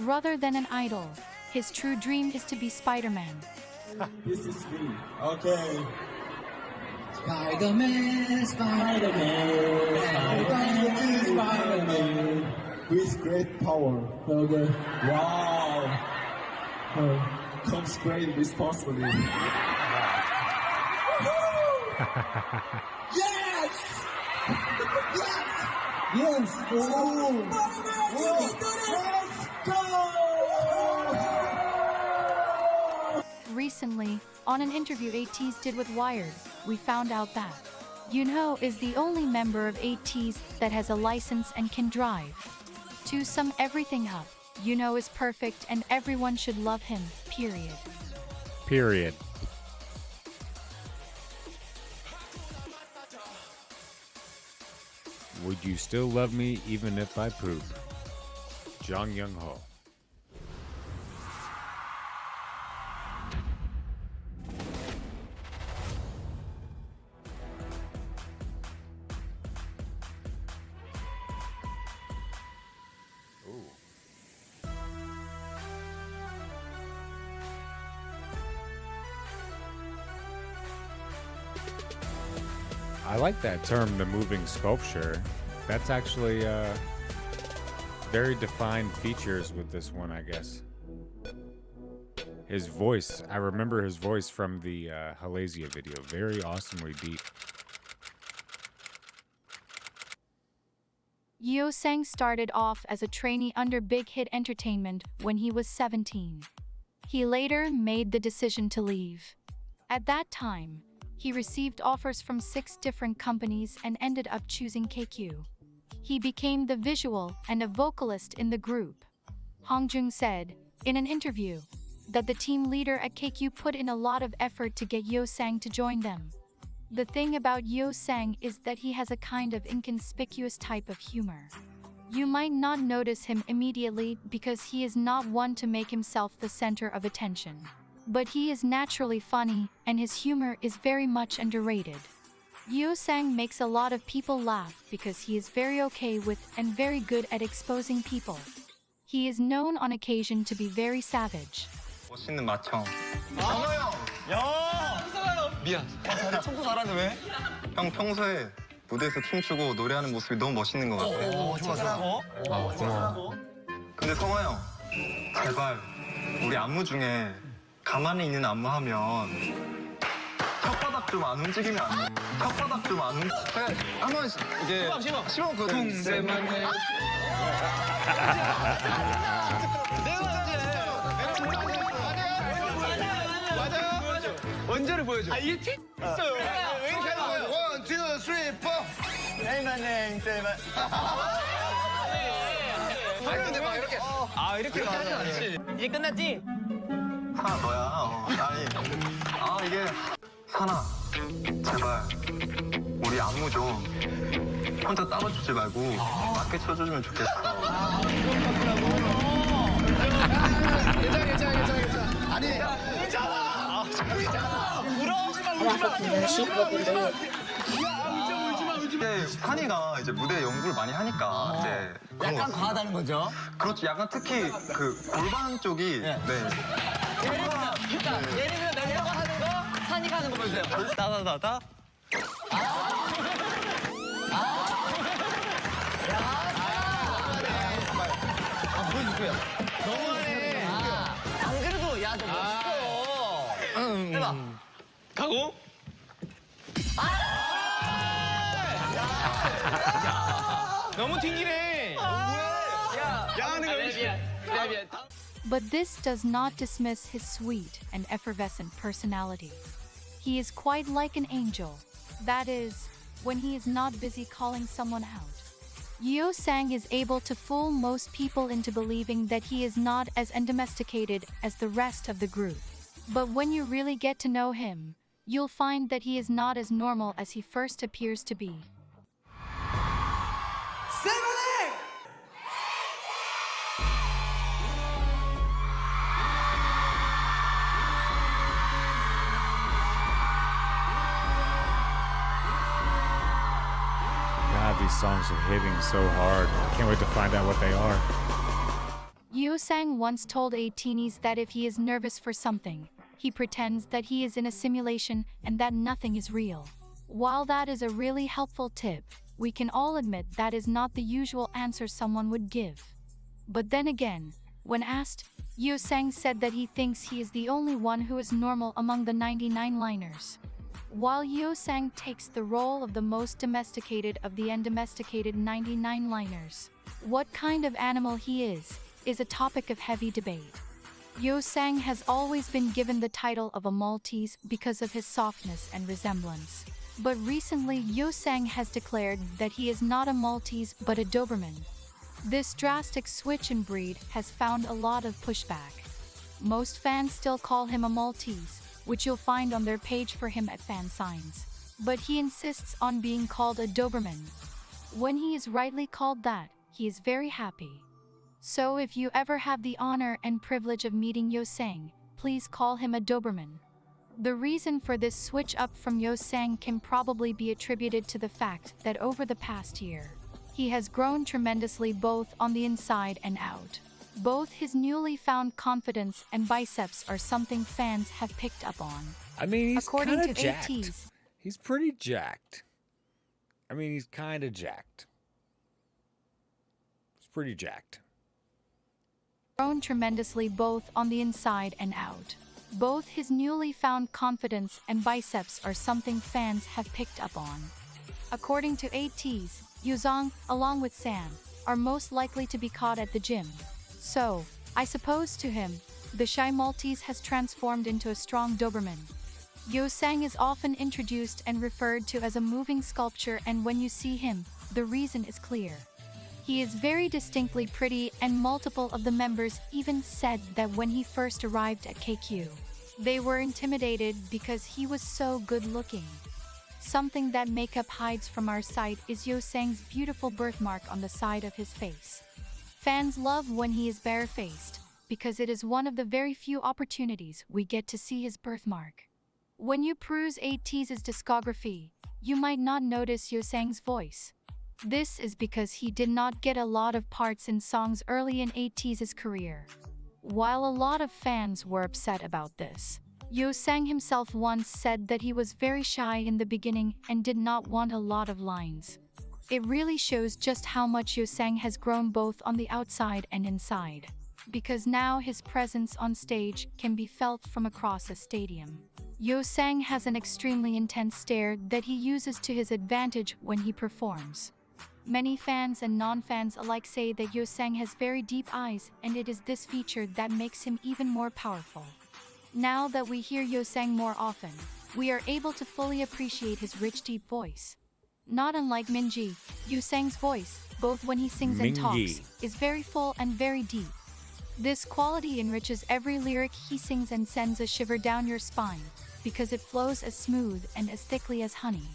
Rather than an idol, his true dream is to be Spider-Man. This is me. Okay. Spider-Man, Spider-Man, Spider-Man, with great power. Okay. Wow. Comes great responsibility. Yes! Yes! Yes! Oh! Let's go! Recently, on an interview ATEEZ did with Wired, we found out that Yoonho is the only member of ATEEZ that has a license and can drive. To sum everything up, Yoonho is perfect and everyone should love him, period. Period. Would you still love me even if I poop? Jong Young Ho. I like that term, the moving sculpture. That's actually very defined features with this one, I guess. His voice, I remember his voice from the Halazia video. Very awesomely deep. Yeosang started off as a trainee under Big Hit Entertainment when he was 17. He later made the decision to leave. At that time, he received offers from 6 different companies and ended up choosing KQ. He became the visual and a vocalist in the group. Hongjung said, in an interview, that the team leader at KQ put in a lot of effort to get Yeosang to join them. The thing about Yeosang is that he has a kind of inconspicuous type of humor. You might not notice him immediately because he is not one to make himself the center of attention. But he is naturally funny, and his humor is very much underrated. Yeosang makes a lot of people laugh because he is very okay with and very good at exposing people. He is known on occasion to be very savage. 멋있는 맏형. 정호 형! 야! 미안. 청소 잘하는데 왜? 형 평소에 무대에서 춤추고 노래하는 모습이 너무 멋있는 것 같아. 좋아. 고마워. 근데 성호 형, 제발 우리 안무 중에 가만히 있는 안무하면 혓바닥 좀 안 움직이면 안 돼. 혓바닥 좀 안 움직이면 한 번씩 이게 시범 그거 동세만 해. 맞아요. 원제를 보여줘. 이렇게 있어요. 왜 이렇게 하는 거예요? 1, 2, 3, 4. 땡만. 근데 막 이렇게. 이렇게 하지. 이제 끝났지? 사나 너야. 아니 이게 사나 제발 우리 안무 좀 혼자 따라주지 말고 맞게 쳐주면 좋겠어. 괜찮아. 아니 괜찮아. 울지 마. 이제 산이가 이제 무대 연구를 많이 하니까 이제 약간 과하다는 거죠? 그렇지. 약간 특히 그 골반 쪽이 네. 예를 들면 멤버가 하는 거, 산이가 하는 거 보여주세요. 따다다다. 보여주세요. 너무하네. 안 그래도 야, 너 멋있어. 해봐. 가고. 너무 튕기네. 야 하는 거 미안. But this does not dismiss his sweet and effervescent personality. He is quite like an angel. That is, when he is not busy calling someone out. Yeo Sang is able to fool most people into believing that he is not as undomesticated as the rest of the group. But when you really get to know him, you'll find that he is not as normal as he first appears to be. God, these songs are hitting so hard. I can't wait to find out what they are. Yeo Sang once told ATINYs that if he is nervous for something, he pretends that he is in a simulation and that nothing is real. While that is a really helpful tip, we can all admit that is not the usual answer someone would give. But then again, when asked, Yeo Sang said that he thinks he is the only one who is normal among the 99 liners. While Yeo Sang takes the role of the most domesticated of the undomesticated 99 liners, what kind of animal he is a topic of heavy debate. Yeo Sang has always been given the title of a Maltese because of his softness and resemblance. But recently Yeo Sang has declared that he is not a Maltese but a Doberman. This drastic switch in breed has found a lot of pushback. Most fans still call him a Maltese, which you'll find on their page for him at fan signs. But he insists on being called a Doberman. When he is rightly called that, he is very happy. So if you ever have the honor and privilege of meeting Yeo Sang, please call him a Doberman. The reason for this switch up from Yeo Sang can probably be attributed to the fact that over the past year, he has grown tremendously both on the inside and out. Both his newly found confidence and biceps are something fans have picked up on. I mean, he's According kind of to jacked. ATEEZ, He's pretty jacked. I mean, he's kind of jacked. He's pretty jacked. grown tremendously both on the inside and out. Both his newly found confidence and biceps are something fans have picked up on. According to ATEEZ, Yuzong, along with Sam, are most likely to be caught at the gym. So, I suppose to him, the shy Maltese has transformed into a strong Doberman. Yeo Sang is often introduced and referred to as a moving sculpture, and when you see him, the reason is clear. He is very distinctly pretty, and multiple of the members even said that when he first arrived at KQ, they were intimidated because he was so good looking. Something that makeup hides from our sight is Yeo Sang's beautiful birthmark on the side of his face. Fans love when he is barefaced, because it is one of the very few opportunities we get to see his birthmark. When you peruse ATEEZ's discography, you might not notice Yeo Sang's voice. This is because he did not get a lot of parts in songs early in ATEEZ's career. While a lot of fans were upset about this, Yeo Sang himself once said that he was very shy in the beginning and did not want a lot of lines. It really shows just how much Yeo Sang has grown both on the outside and inside, because now his presence on stage can be felt from across a stadium. Yeo Sang has an extremely intense stare that he uses to his advantage when he performs. Many fans and non-fans alike say that Yeo Sang has very deep eyes, and it is this feature that makes him even more powerful. Now that we hear Yeo Sang more often, we are able to fully appreciate his rich deep voice. Not unlike Minji, Yeo Sang's voice, both when he sings and talks, is very full and very deep. This quality enriches every lyric he sings and sends a shiver down your spine, because it flows as smooth and as thickly as honey.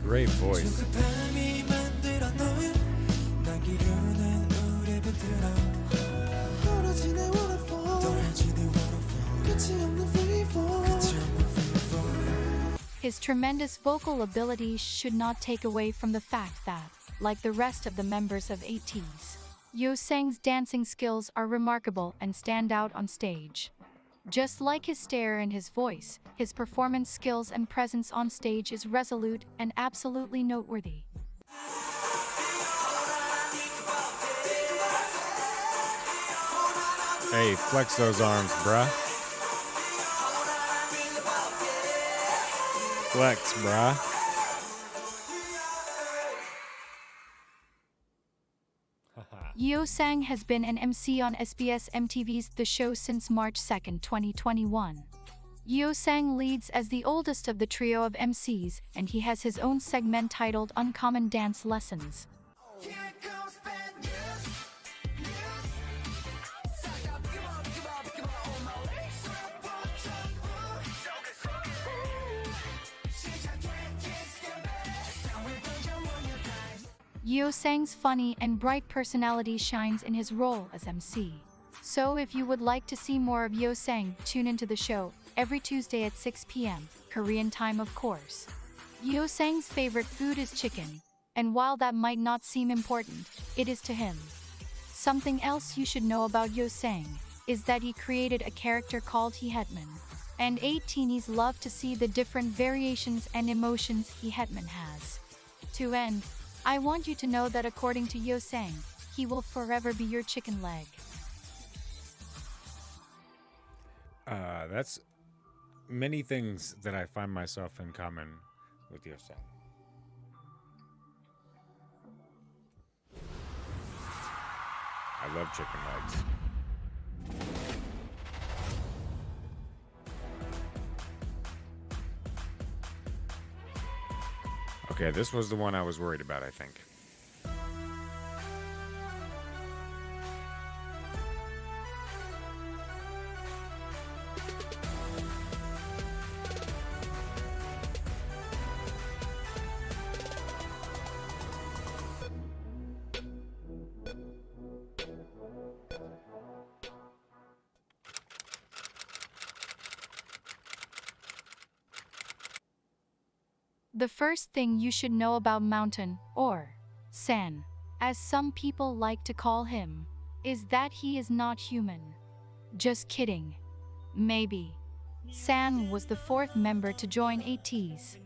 Great voice. His tremendous vocal ability should not take away from the fact that, like the rest of the members of ATEEZ, Yeo Sang's dancing skills are remarkable and stand out on stage. Just like his stare and his voice, his performance skills and presence on stage is resolute and absolutely noteworthy. Hey, flex those arms, bruh. Flex, bruh. Yeo Sang has been an MC on SBS MTV's The Show since March 2, 2021. Sang leads as the oldest of the trio of MCs, and he has his own segment titled Uncommon Dance Lessons. Sang's funny and bright personality shines in his role as MC. So if you would like to see more of Sang, tune into the show every Tuesday at 6 p.m. Korean time, of course. Sang's favorite food is chicken, and while that might not seem important, it is to him. Something else you should know about Sang is that he created a character called Hetman, and ATEEZ love to see the different variations and emotions Hetman has. To end, I want you to know that according to Sang, he will forever be your chicken leg. That's many things that I find myself in common with Sang. I love chicken legs. Okay, this was the one I was worried about, I think. The first thing you should know about Mountain, or San, as some people like to call him, is that he is not human. Just kidding. Maybe. San was the fourth member to join ATEEZ.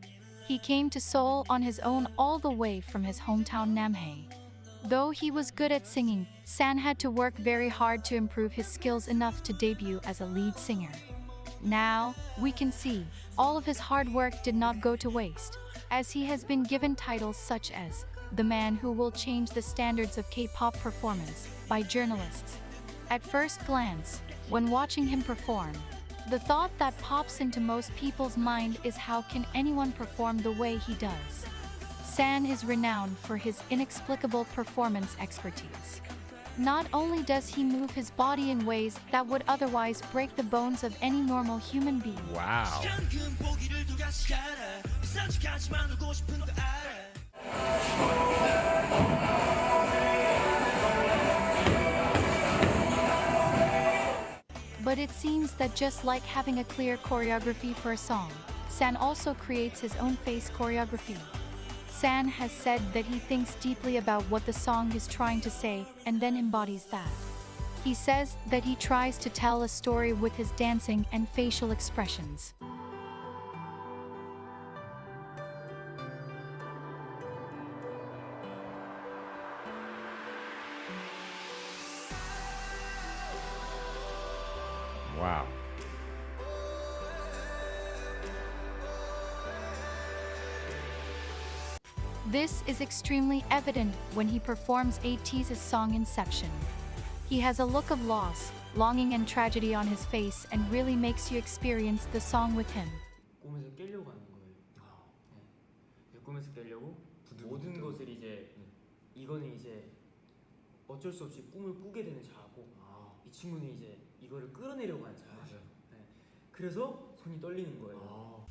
He came to Seoul on his own all the way from his hometown Namhae. Though he was good at singing, San had to work very hard to improve his skills enough to debut as a lead singer. Now, we can see, all of his hard work did not go to waste, as he has been given titles such as the man who will change the standards of K-pop performance by journalists. At first glance, when watching him perform, the thought that pops into most people's mind is how can anyone perform the way he does? San is renowned for his inexplicable performance expertise. Not only does he move his body in ways that would otherwise break the bones of any normal human being. Wow. But it seems that just like having a clear choreography for a song, San also creates his own face choreography. San has said that he thinks deeply about what the song is trying to say and then embodies that. He says that he tries to tell a story with his dancing and facial expressions. Wow. This is extremely evident when he performs ATEEZ's song Inception. He has a look of loss, longing and tragedy on his face and really makes you experience the song with him. 꿈에서 깨려고 하는 거예요. 네. 꿈에서 깨려고 모든 것을 이제 이거는 이제 어쩔 수 없이 꿈을 꾸게 되는 자아고 이 친구는 이제 이거를 끌어내려고 하는 자아죠. 네. 그래서 손이 떨리는 거예요.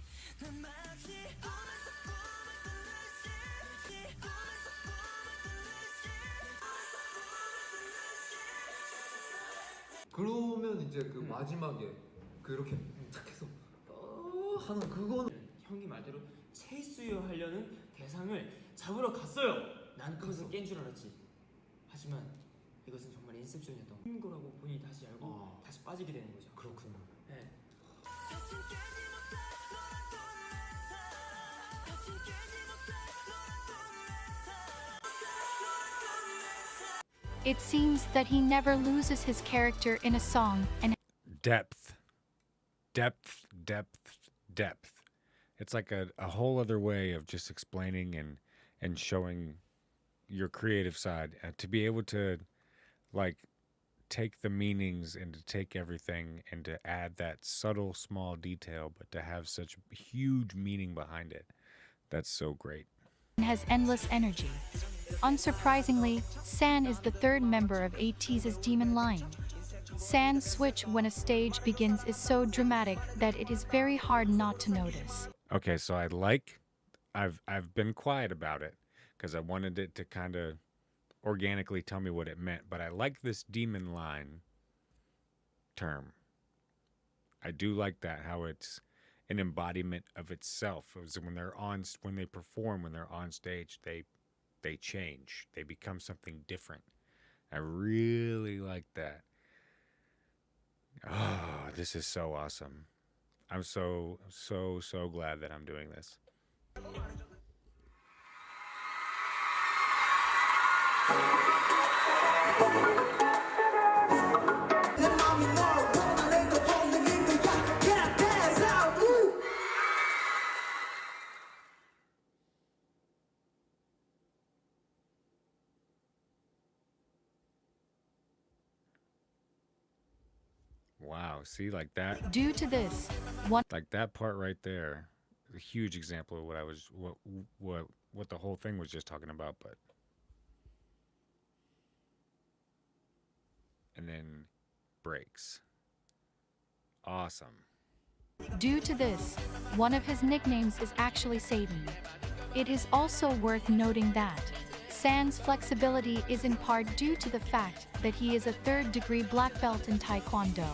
그러면 이제 그 마지막에 그렇게 탁 해서 하는 그거는 형이 말대로 체이스유 하려는 대상을 잡으러 갔어요. 난 꿈에서 깬 줄 알았지. 하지만 이것은 정말 인셉션이었던 거라고 본인이 다시 알고 다시 빠지게 되는 거죠. 그렇군요. 네. It seems that he never loses his character in a song and Depth. Depth, depth, depth. It's like a whole other way of just explaining and showing your creative side. To be able to, like, take the meanings and to take everything and to add that subtle small detail, but to have such huge meaning behind it. That's so great. Has endless energy. Unsurprisingly, San is the third member of ATEEZ's Demon line. San's switch when a stage begins is so dramatic that it is very hard not to notice. Okay, so I've been quiet about it because I wanted it to kind of organically tell me what it meant, but I like this demon line term. I do like that, how it's an embodiment of itself. It was when they perform, when they're on stage, they change. They become something different. I really like that. Oh, this is so awesome. I'm so glad that I'm doing this. Wow, see, like that. Due to this, like that part right there, a huge example of what the whole thing was just talking about, but and then breaks. Awesome. Due to this, one of his nicknames is actually Satan. It is also worth noting that San's flexibility is in part due to the fact that he is a third-degree black belt in Taekwondo.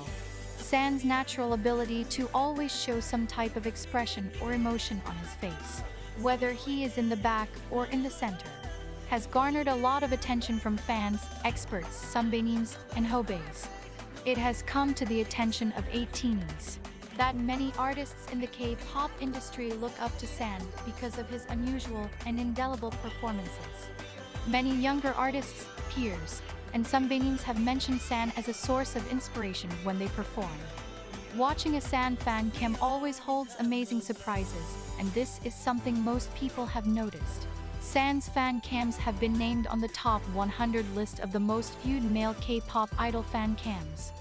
San's natural ability to always show some type of expression or emotion on his face, whether he is in the back or in the center, has garnered a lot of attention from fans, experts, Sunbaeans, and Hobeis. It has come to the attention of ATINYs that many artists in the K-pop industry look up to San because of his unusual and indelible performances. Many younger artists, peers, and Sunbaeans have mentioned San as a source of inspiration when they perform. Watching a San fan cam always holds amazing surprises, and this is something most people have noticed. San's fan cams have been named on the top 100 list of the most viewed male K-pop idol fan cams,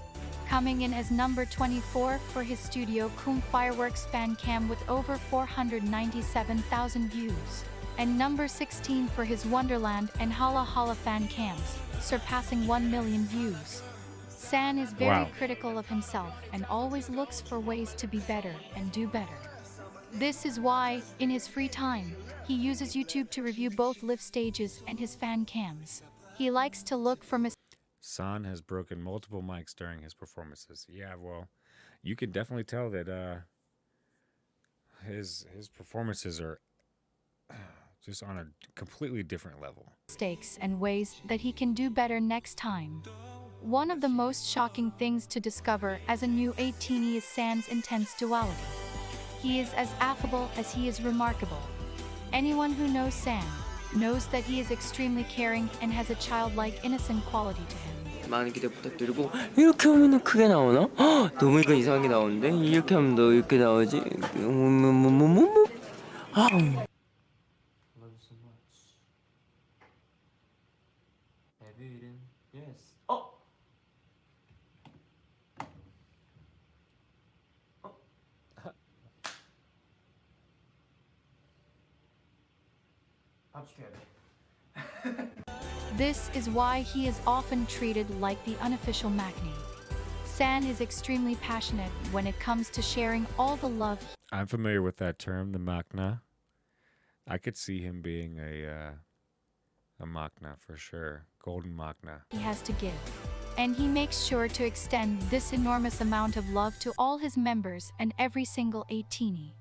coming in as number 24 for his Studio Kum Fireworks fan cam with over 497,000 views, and number 16 for his Wonderland and Hala Hala fan cams, surpassing 1 million views. San is very critical of himself and always looks for ways to be better and do better. This is why, in his free time, he uses YouTube to review both live stages and his fan cams. He likes to look for San has broken multiple mics during his performances. Yeah, well, you can definitely tell that his performances are just on a completely different level. Mistakes and ways that he can do better next time. One of the most shocking things to discover as a new ATINY is San's intense duality. He is as affable as he is remarkable. Anyone who knows San knows that he is extremely caring and has a childlike innocent quality to him. 많은 기대 부탁드리고 이렇게 하면은 크게 나오나? 너무 이건 이상하게 나오는데 이렇게 하면 너 이렇게 나오지? Love you so much. Have you eaten? Yes. 밥 시켜야 돼. This is why he is often treated like the unofficial maknae. San is extremely passionate when it comes to sharing all the love. I'm familiar with that term, the makna. I could see him being a makna for sure, golden makna. He has to give, and he makes sure to extend this enormous amount of love to all his members and every single ATINY.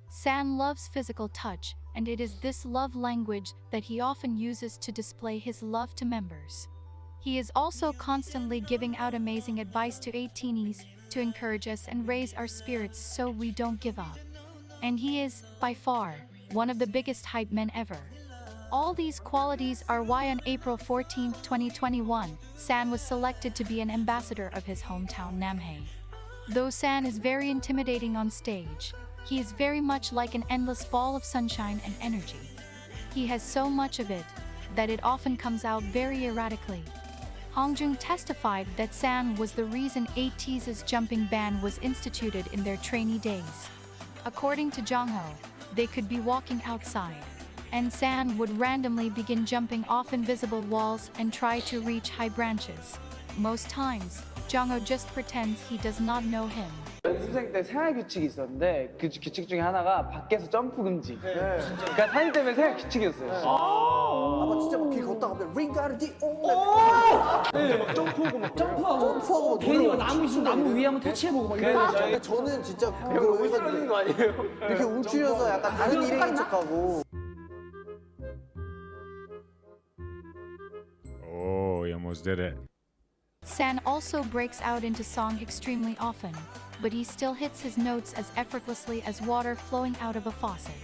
San loves physical touch, and it is this love language that he often uses to display his love to members. He is also constantly giving out amazing advice to ATINYs to encourage us and raise our spirits so we don't give up. And he is, by far, one of the biggest hype men ever. All these qualities are why on April 14, 2021, San was selected to be an ambassador of his hometown Namhae. Though San is very intimidating on stage, he is very much like an endless ball of sunshine and energy. He has so much of it that it often comes out very erratically. Hongjung testified that San was the reason ATEEZ's jumping ban was instituted in their trainee days. According to Jongho, they could be walking outside, and San would randomly begin jumping off invisible walls and try to reach high branches. Most times, Jongho just pretends he does not know him. 연습생 때 생활 규칙이 있었는데 그 규칙 중에 하나가 밖에서 점프 금지. 그러니까 사진 때문에 생활 규칙이었어요. 아마 진짜 막 길 걷다가 보면 링가르디 네, 점프하고 막 점프하고 괜히 막 나무 위에 한번 터치해보고 막 이래요. 근데 저는 진짜 그거 해가지고 거 아니에요? 이렇게 움츠려서 약간 다른 일행인 척하고. Oh, he almost did it. San also breaks out into song extremely often, but he still hits his notes as effortlessly as water flowing out of a faucet.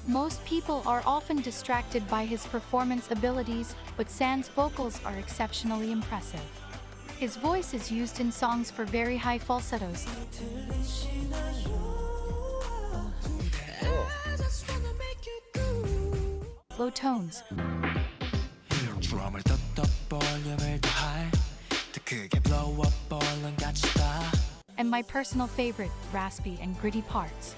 Most people are often distracted by his performance abilities, but San's vocals are exceptionally impressive. His voice is used in songs for very high falsettos, low tones, and my personal favorite, raspy and gritty parts.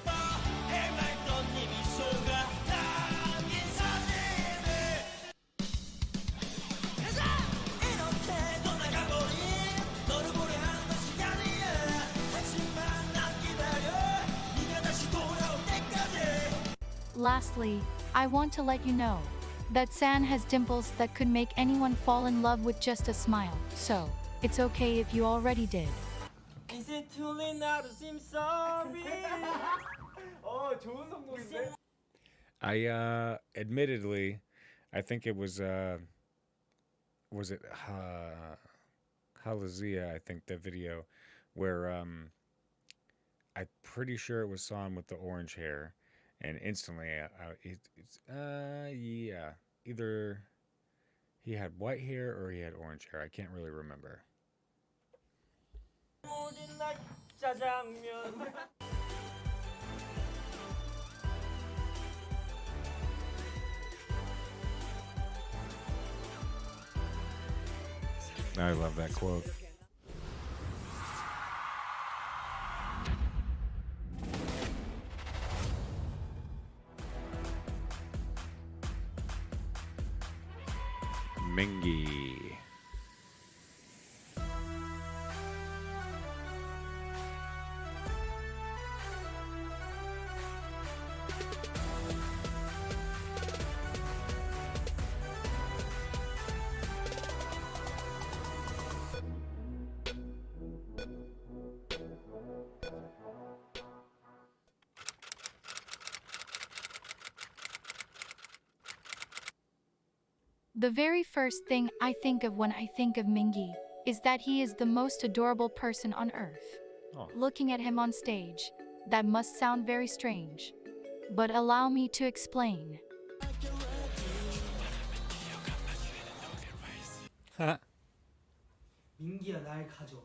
Lastly, I want to let you know that San has dimples that could make anyone fall in love with just a smile, so it's okay if you already did. Is it too late now to seem sorry? 좋은 성공인데? Admittedly, I think it was it Halazia, I think, the video where I'm pretty sure it was San with the orange hair. And instantly, yeah, either he had white hair or he had orange hair. I can't really remember. I love that quote. Mingy. The very first thing I think of when I think of Mingy is that he is the most adorable person on earth. Oh. Looking at him on stage, that must sound very strange. But allow me to explain. 민기야 날 가져.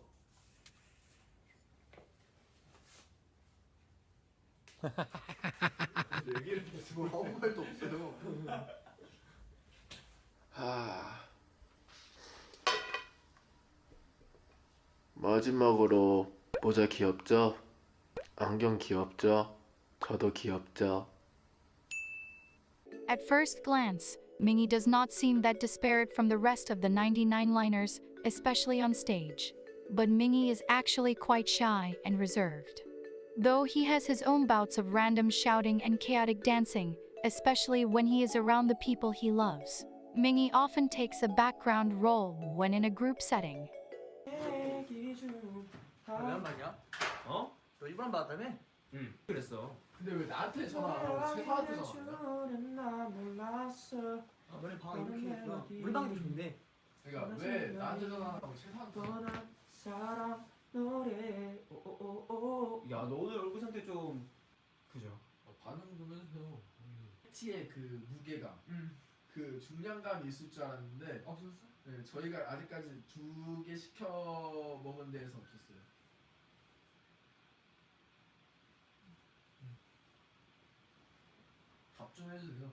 얘기를 지금 아무 말도 없어요. 마지막으로 모자 귀엽죠? 안경 귀엽죠? 저도 귀엽죠? At first glance, Mingy does not seem that disparate from the rest of the 99 liners, especially on stage. But Mingy is actually quite shy and reserved. Though he has his own bouts of random shouting and chaotic dancing, especially when he is around the people he loves, Mingy often takes a background role when in a group setting. 한 말이야? 어? 너 1번 받았다며? 응, 그랬어. 근데 왜 나한테 전화하고 최사한테 전화하냐? 너네 방 이렇게 있구나. 우리 방도 좋은데. 그러니까 왜 나한테 전화하고 최사한테 사랑 노래 오오오오. 야, 너 오늘 얼굴 상태 좀 그죠? 반응 좀 해주세요. 티의 그 무게감, 그 중량감이 있을 줄 알았는데 없었어? 네, 저희가 아직까지 2개 시켜 먹은 데에서 없었어요. 좀 해주세요.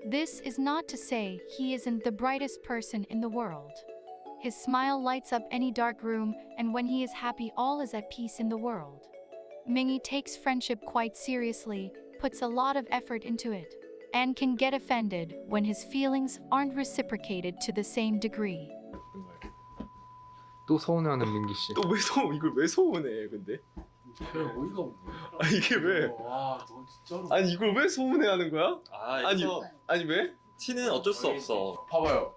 This is not to say he isn't the brightest person in the world. His smile lights up any dark room, and when he is happy, all is at peace in the world. Mingi takes friendship quite seriously, puts a lot of effort into it, and can get offended when his feelings aren't reciprocated to the same degree. 또 서운해하는 민기 씨. 또 왜 이걸 왜 서운해 근데? 그냥 어이가 없네. 아 이게 왜? 와, 너 진짜로. 아니 이걸 왜 서운해하는 거야? 아니 왜? 티는 어쩔 수 없어. 봐봐요.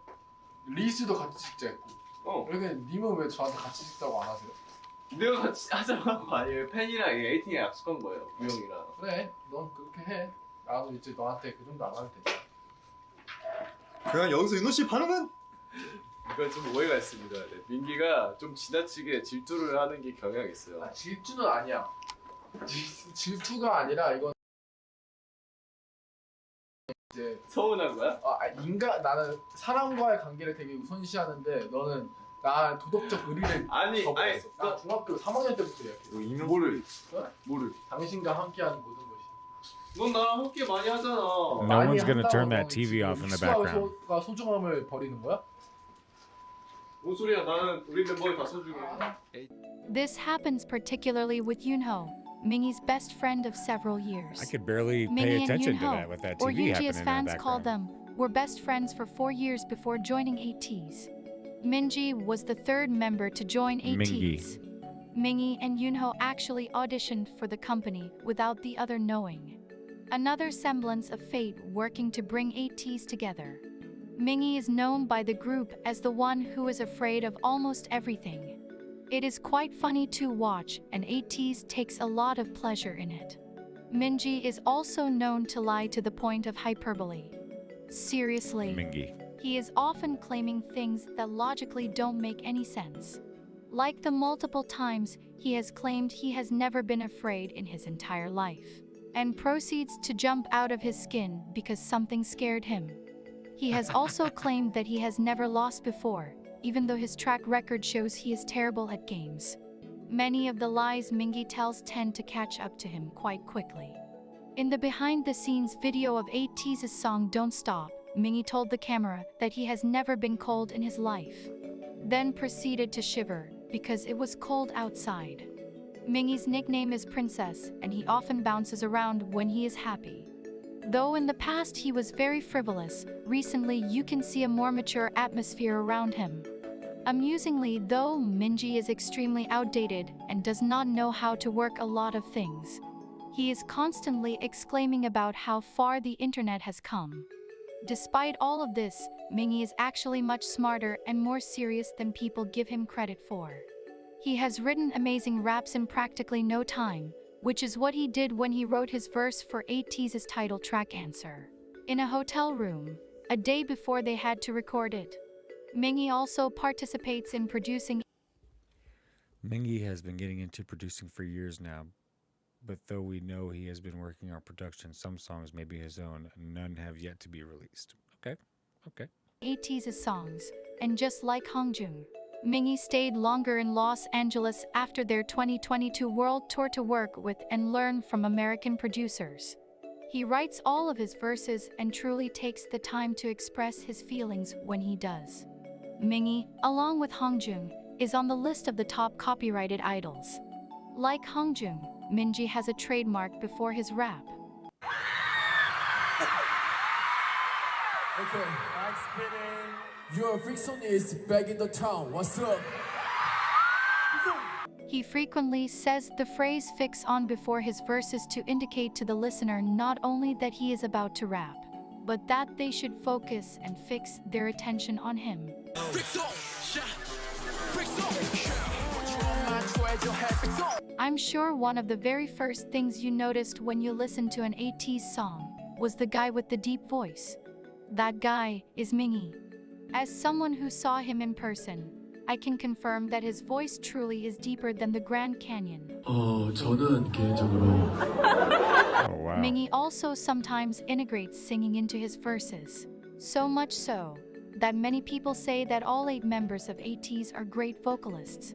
리스도 같이 찍자 했고. 그러니까 님은 왜 저한테 같이 찍자고 안 하세요? 내가 같이 하자고 아니 팬이랑 에이팅에 약속한 거예요 우영이랑. 그래, 넌 그렇게 해. 나도 이제 너한테 그 정도 안 하면 되지. 그냥 여기서 윤호 씨 반응은? 이건 좀 오해가 있습니다. 네, 민기가 좀 지나치게 질투를 하는 게 경향이 있어요. 아, 질투는 아니야. 질투가 아니라 이건 이제 서운한 거야? 나는 사람과의 관계를 되게 우선시하는데 너는 나 도덕적 의리를 거부했어. 나 중학교 3학년 때부터 이렇게. 뭐를? 당신과 함께하는 모든 것이. 넌 나랑 함께 많이 하잖아. No one's gonna turn that TV off in the background. 가 소중함을 버리는 거야? 뭔 소리야? 나는 우리 멤버들 다 소중해. This happens particularly with Yoonho, Mingi's best friend of several years. I could barely pay Mingi and attention to Yoonho, that with that or TV Yoonji happening as in the fans call background. them, were best friends for 4 years before joining ATEEZ. Minji was the third member to join ATEEZ. Mingi and Yoonho actually auditioned for the company without the other knowing. Another semblance of fate working to bring ATEEZ together. Mingi is known by the group as the one who is afraid of almost everything. It is quite funny to watch, and ATEEZ takes a lot of pleasure in it. Minji is also known to lie to the point of hyperbole. Seriously, Mingi. he is often claiming things that logically don't make any sense. Like the multiple times he has claimed he has never been afraid in his entire life, and proceeds to jump out of his skin because something scared him. He has also claimed that he has never lost before, even though his track record shows he is terrible at games. Many of the lies Mingi tells tend to catch up to him quite quickly. In the behind-the-scenes video of ATEEZ's song Don't Stop, Mingi told the camera that he has never been cold in his life, then proceeded to shiver because it was cold outside. Mingi's nickname is Princess, and he often bounces around when he is happy. Though in the past he was very frivolous, recently you can see a more mature atmosphere around him. Amusingly, though, Minji is extremely outdated and does not know how to work a lot of things. He is constantly exclaiming about how far the internet has come. Despite all of this, Mingi is actually much smarter and more serious than people give him credit for. He has written amazing raps in practically no time, which is what he did when he wrote his verse for ATEEZ's title track Answer, in a hotel room, a day before they had to record it. Mingi also participates in producing. Mingi has been getting into producing for years now, but though we know he has been working on production, some songs may be his own, and none have yet to be released. Okay. ATEEZ's songs, and just like Hongjung, Mingi stayed longer in Los Angeles after their 2022 world tour to work with and learn from American producers. He writes all of his verses and truly takes the time to express his feelings when he does. Mingi, along with Hongjung, is on the list of the top copyrighted idols. Like Hongjung, Minji has a trademark before his rap. Okay, I'm spinning. Your Frickson is back in the town. What's up? He frequently says the phrase fix on before his verses to indicate to the listener not only that he is about to rap, but that they should focus and fix their attention on him. I'm sure one of the very first things you noticed when you listened to an ATEEZ song was the guy with the deep voice. That guy is Mingi. As someone who saw him in person, I can confirm that his voice truly is deeper than the Grand Canyon. 저는 개인적으로 Mingi also sometimes integrates singing into his verses. So much so that many people say that all 8 members of ATEEZ are great vocalists.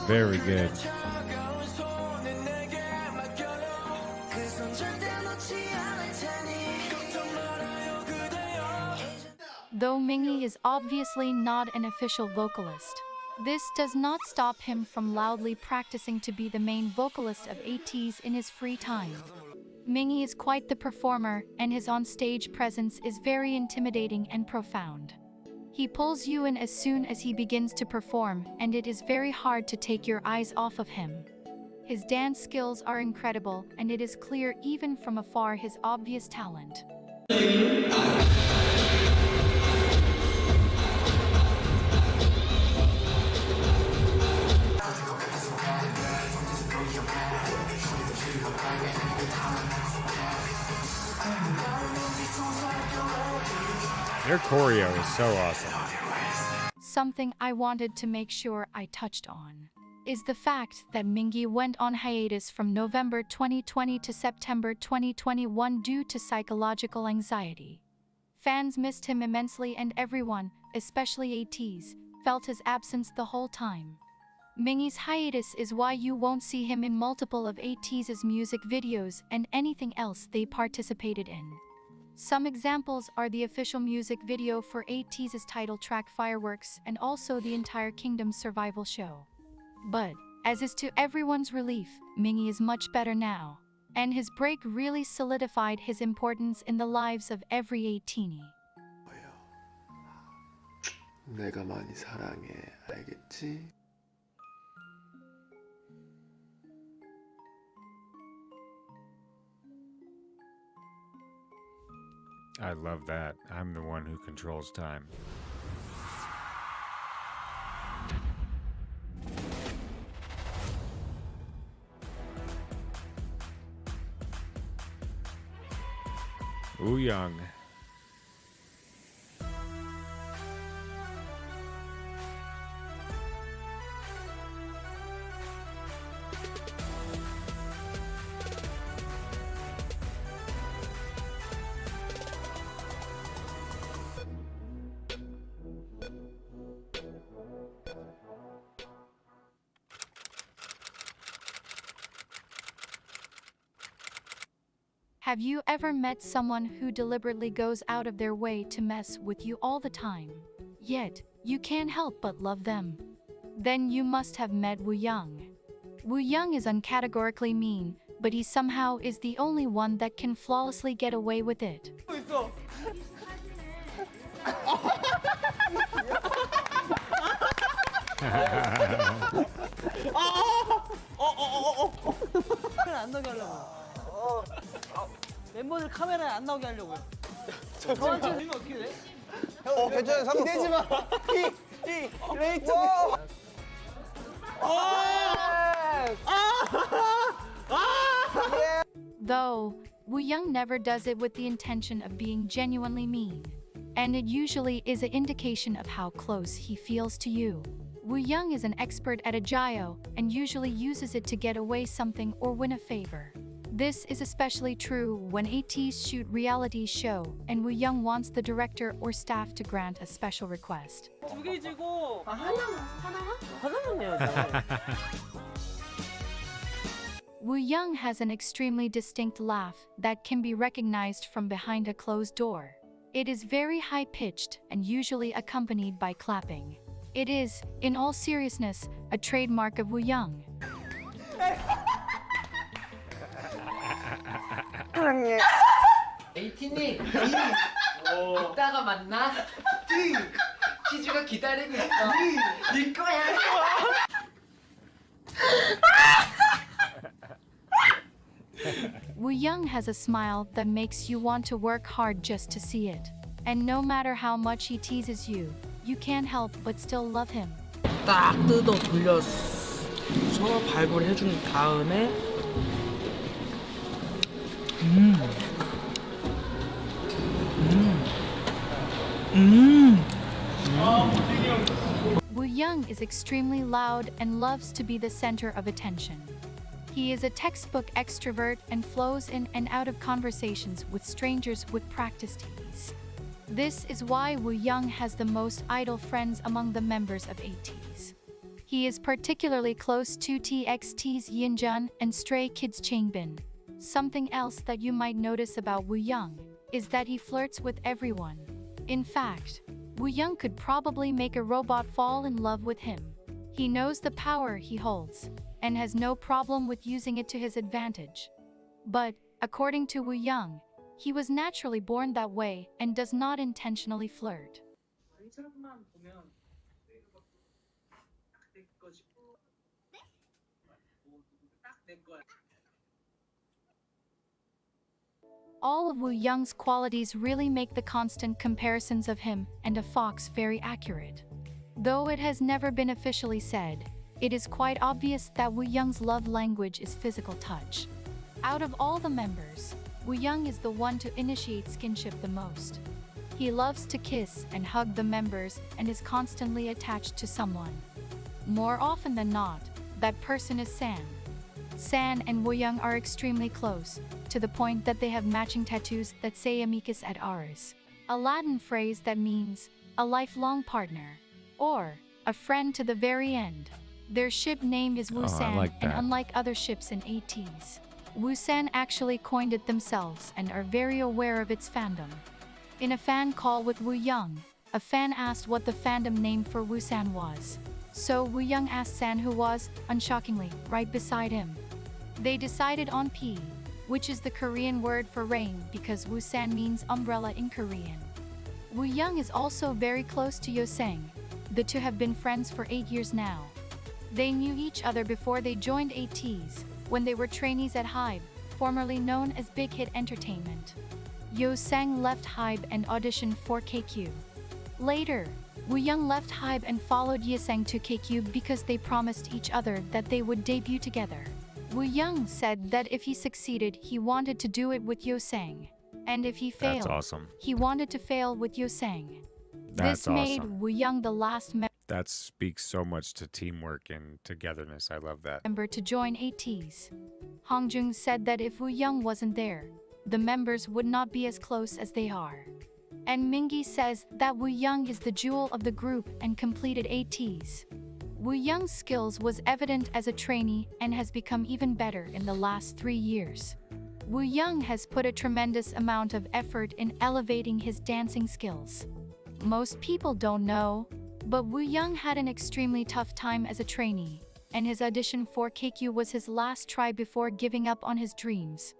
Very good. Though Mingi is obviously not an official vocalist, this does not stop him from loudly practicing to be the main vocalist of ATEEZ in his free time. Mingi is quite the performer, and his on-stage presence is very intimidating and profound. He pulls you in as soon as he begins to perform, and it is very hard to take your eyes off of him. His dance skills are incredible, and it is clear even from afar his obvious talent. Their choreo is so awesome. Something I wanted to make sure I touched on is the fact that Mingi went on hiatus from November 2020 to September 2021 due to psychological anxiety. Fans missed him immensely, and everyone, especially ATEEZ, felt his absence the whole time. Mingi's hiatus is why you won't see him in multiple of ATEEZ's music videos and anything else they participated in. Some examples are the official music video for ATEEZ's title track Fireworks and also the entire Kingdom survival show. But, as is to everyone's relief, Mingi is much better now, and his break really solidified his importance in the lives of every ATINY. 내가 많이 사랑해, 알겠지? I love that. I'm the one who controls time. Wooyoung. Have you ever met someone who deliberately goes out of their way to mess with you all the time, yet you can't help but love them? Then you must have met Wooyoung. Wooyoung is uncategorically mean, but he somehow is the only one that can flawlessly get away with it. 안 나게 하려고. 멤버들 카메라에 안 나오게 하려고요. 저한테 되면 어떻게 돼? 괜찮아요. 상관없어. 기대지 마. 레이트. Though, Wooyoung never does it with the intention of being genuinely mean, and it usually is an indication of how close he feels to you. Wooyoung is an expert at agio and usually uses it to get away something or win a favor. This is especially true when ATEEZ shoot reality show and Wooyoung wants the director or staff to grant a special request. 두 개 지고 하나만 내야죠. Wooyoung has an extremely distinct laugh that can be recognized from behind a closed door. It is very high-pitched and usually accompanied by clapping. It is, in all seriousness, a trademark of Wooyoung. ATINY 이따가 만나. 키즈가 기다리고 있어. 네 거야. Wooyoung has a smile that makes you want to work hard just to see it. And no matter how much he teases you, you can't help but still love him. 딱 뜯어 돌려서 발굴 해준 다음에 Woo Young is extremely loud and loves to be the center of attention. He is a textbook extrovert and flows in and out of conversations with strangers with practiced ease. This is why Woo Young has the most idol friends among the members of ATEEZ. He is particularly close to TXT's Yinjun and Stray Kids Changbin. Something else that you might notice about Woo Young is that he flirts with everyone. In fact, Woo Young could probably make a robot fall in love with him. He knows the power he holds and has no problem with using it to his advantage. But, according to Woo Young, he was naturally born that way and does not intentionally flirt. All of Woo Young's qualities really make the constant comparisons of him and a fox very accurate. Though it has never been officially said, it is quite obvious that Woo Young's love language is physical touch. Out of all the members, Woo Young is the one to initiate skinship the most. He loves to kiss and hug the members and is constantly attached to someone. More often than not, that person is San. San and Woo Young are extremely close, to the point that they have matching tattoos that say amicus ad auris, a Latin phrase that means a lifelong partner, or a friend to the very end. Their ship name is Woosan, and unlike other ships in ATEEZ, Woosan actually coined it themselves and are very aware of its fandom. In a fan call with Woo Young, a fan asked what the fandom name for Woosan was. So Woo Young asked San, who was, unshockingly, right beside him. They decided on P, which is the Korean word for rain because Woosan means umbrella in Korean. Woo Young is also very close to Yoseng. The two have been friends for 8 years now. They knew each other before they joined ATEEZ, when they were trainees at HYBE, formerly known as Big Hit Entertainment. Yoseng left HYBE and auditioned for KQ. Later, Woo Young left HYBE and followed Yeseng to KQ because they promised each other that they would debut together. Woo Young said that if he succeeded, he wanted to do it with Yoseng. And if he failed, That's awesome. he wanted to fail with Yoseng. That's This made awesome. Woo Young the last That speaks so much to teamwork and togetherness. I love that. member to join ATEEZ. Hongjung said that if Woo Young wasn't there, the members would not be as close as they are. And Mingi says that Woo Young is the jewel of the group and completed ATEEZ. Woo Young's skills was evident as a trainee and has become even better in the last 3 years. Woo Young has put a tremendous amount of effort in elevating his dancing skills. Most people don't know, but Woo Young had an extremely tough time as a trainee, and his audition for KQ was his last try before giving up on his dreams.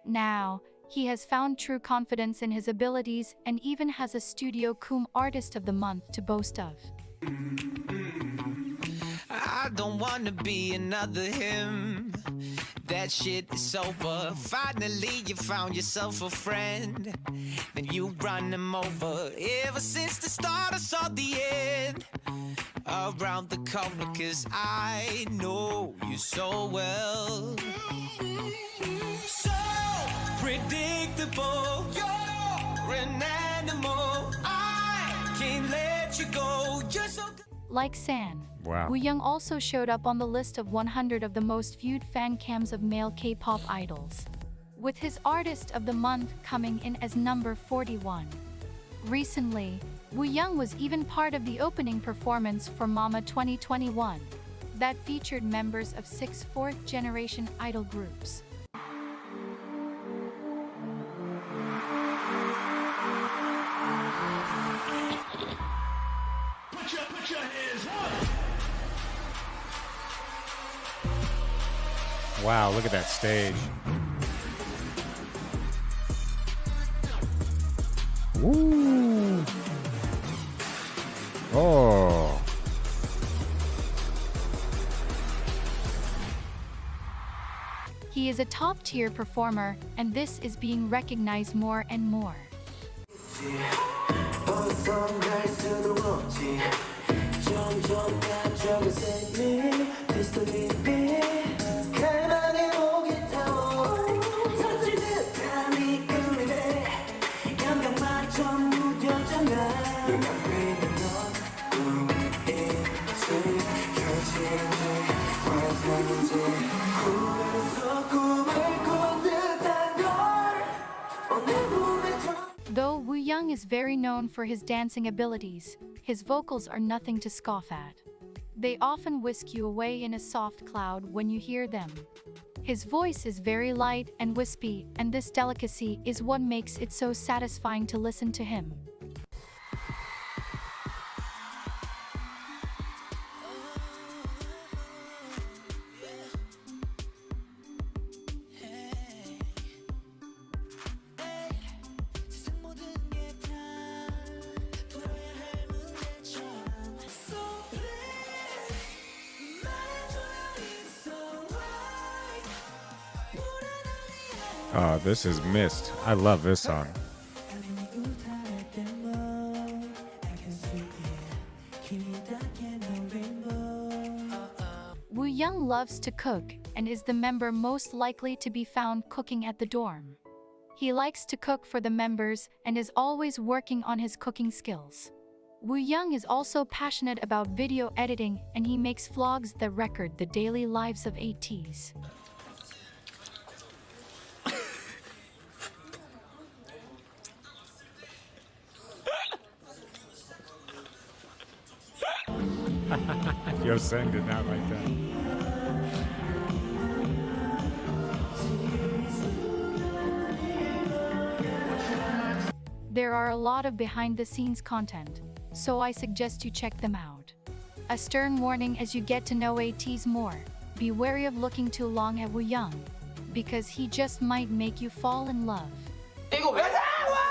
Now, he has found true confidence in his abilities and even has a Studio Coom Artist of the Month to boast of. I don't wanna be another him. That shit is over. Finally, you found yourself a friend. Then you run him over. Ever since the start, I saw the end. Around the corner, 'cause I know you so well. So predictable. You're an animal. I can't let you go. You're so good. Like San, Wow. Woo Young also showed up on the list of 100 of the most viewed fan cams of male K-pop idols, with his Artist of the Month coming in as number 41. Recently, Woo Young was even part of the opening performance for Mama 2021, that featured members of 6 fourth-generation idol groups. Put your hands up. Wow, look at that stage. Woo! Oh. He is a top-tier performer, and this is being recognized more and more. Though Woo Young is very known for his dancing abilities, his vocals are nothing to scoff at. They often whisk you away in a soft cloud when you hear them. His voice is very light and wispy, and this delicacy is what makes it so satisfying to listen to him. Oh, this is Mist. I love this song. Woo Young loves to cook and is the member most likely to be found cooking at the dorm. He likes to cook for the members and is always working on his cooking skills. Woo Young is also passionate about video editing, and he makes vlogs that record the daily lives of ATEEZ. Yo, Sen did not like that. There are a lot of behind-the-scenes content, so I suggest you check them out. A stern warning as you get to know ATEEZ more: be wary of looking too long at Woo Young, because he just might make you fall in love. 이거 왜? 우와!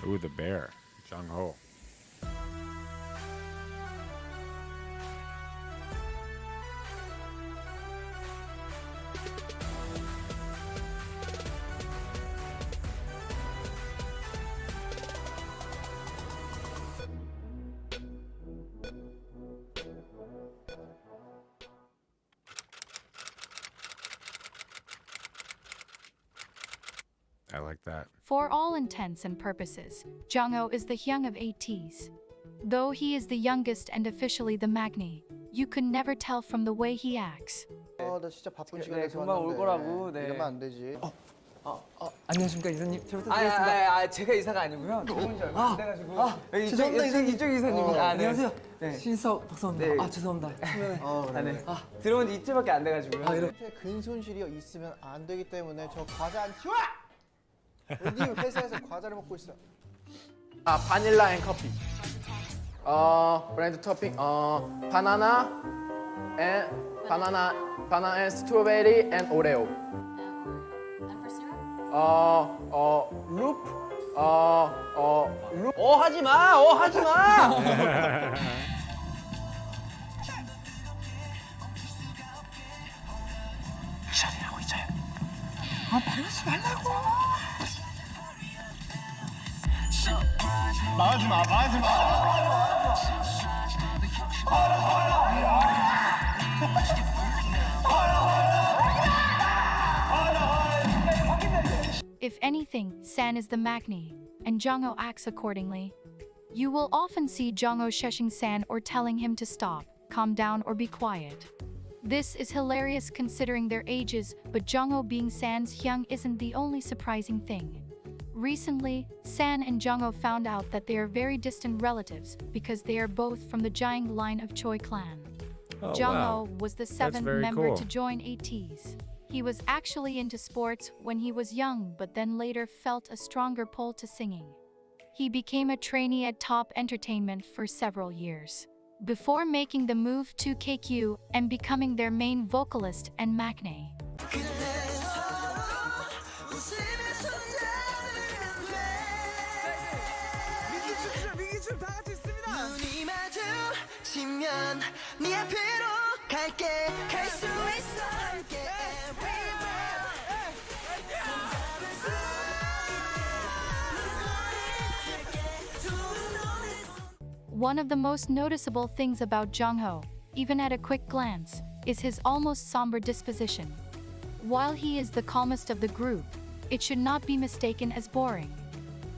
Ooh, the bear, Jung Ho. I like that. For all intents and purposes, Jung-ho is the Hyung of ATEEZ. Though he is the youngest and officially the Magni, you could never tell from the way he acts. 나 진짜 바쁜 시간에 금방 올 거라고. 네. 이러면 안 되지. 안녕하십니까 이사님. 잘 부탁드리겠습니다. 제가 이사가 아니고요. 좋은 줄 알고 안 돼가지고. 죄송합니다, 이쪽 이사님. 네. 안녕하세요. 네. 신석 박사입니다. 네. 죄송합니다. 그래. 들어온 지 이틀밖에 안 돼가지고요. 이렇게 근손실이 있으면 안 되기 때문에 저 과자 안 치워! 어디 회사에서 과자를 먹고 있어? 바닐라 앤 커피. 브랜드 토핑. 바나나 앤 스트로베리 앤 오레오. 룹. 하지 마. 하지 마. 샤리라고 있어요. 말하지 말라고. 말하지 마. If anything, San is the Magni, and Jung-ho acts accordingly. You will often see Jung-ho shushing San or telling him to stop, calm down, or be quiet. This is hilarious considering their ages, but Jung-ho being San's Hyung isn't the only surprising thing. Recently, San and Jung-ho found out that they are very distant relatives because they are both from the Jiang line of Choi clan. Oh, Jung-ho wow. was the That's seventh very member cool. to join ATEEZ. He was actually into sports when he was young, but then later felt a stronger pull to singing. He became a trainee at Top Entertainment for several years, before making the move to KQ and becoming their main vocalist and Magni. One of the most noticeable things about Jongho, even at a quick glance, is his almost somber disposition. While he is the calmest of the group, it should not be mistaken as boring.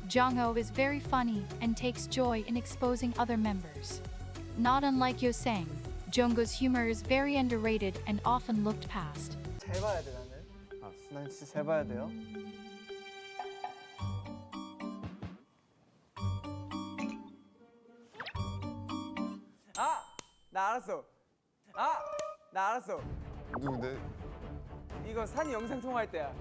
Jongho is very funny and takes joy in exposing other members. Not unlike Yosang, Jungkook's humor is very underrated and often looked past. 잘 봐야 돼 나는. 난 진짜 잘 봐야 돼요. 나 알았어. 나 알았어. 누군데? 이거 산이 영상 통화할 때야.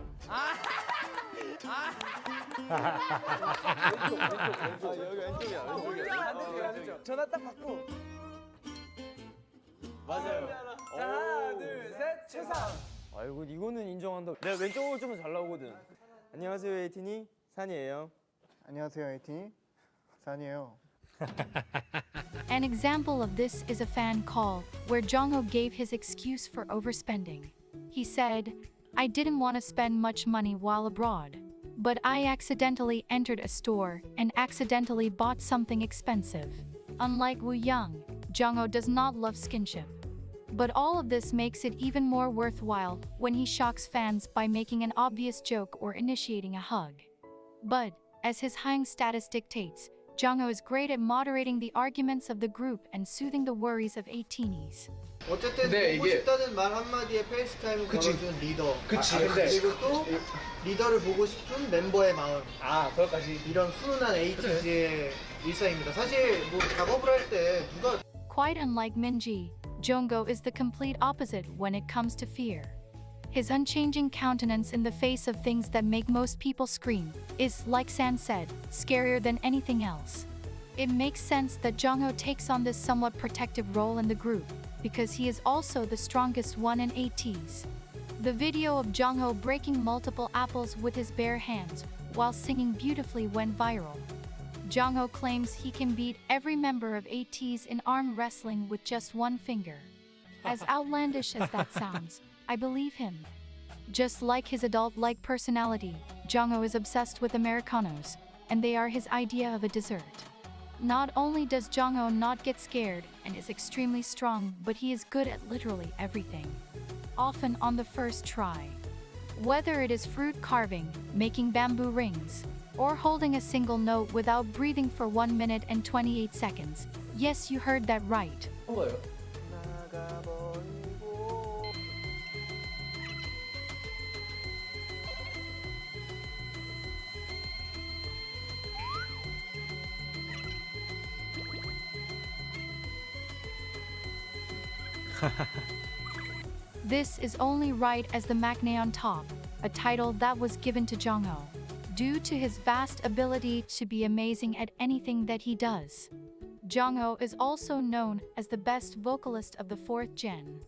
여기 왼쪽이야. 반대쪽. 전화 딱 받고. 맞아요. 자, 하나, 둘, 셋, 최상. 아이고 이거는 인정한다. 내가 왼쪽으로 좀 잘 나오거든. 안녕하세요 에이티니 산이에요. 안녕하세요 에이티니 산이에요. An example of this is a fan call, where Jongho gave his excuse for overspending. He said, "I didn't want to spend much money while abroad, but I accidentally entered a store and accidentally bought something expensive." Unlike Woo Young, Jongho does not love skinship. But all of this makes it even more worthwhile when he shocks fans by making an obvious joke or initiating a hug. But, as his high status dictates, Jongho is great at moderating the arguments of the group and soothing the worries of ATINYs. 어쨌든 보고 싶다는 말 한마디에 페이스타임을 걸어준 리더. 그리고 또 리더를 보고 싶은 멤버의 마음. 그것까지. 이런 훈훈한 에이티즈의 일상입니다. 사실 뭐 작업을 할 때 누가 Quite unlike Minji, Jongho is the complete opposite when it comes to fear. His unchanging countenance in the face of things that make most people scream is, like San said, scarier than anything else. It makes sense that Jongho takes on this somewhat protective role in the group, because he is also the strongest one in ATEEZ. The video of Jongho breaking multiple apples with his bare hands while singing beautifully went viral. Jongho claims he can beat every member of ATEEZ in arm wrestling with just one finger. As outlandish as that sounds, I believe him. Just like his adult-like personality, Jongho is obsessed with Americanos, and they are his idea of a dessert. Not only does Jongho not get scared and is extremely strong, but he is good at literally everything. Often on the first try. Whether it is fruit carving, making bamboo rings, or holding a single note without breathing for 1 minute and 28 seconds. Yes, you heard that right. This is only right as the Maknae on top, a title that was given to Jongho, due to his vast ability to be amazing at anything that he does. Jongho is also known as the best vocalist of the 4th gen.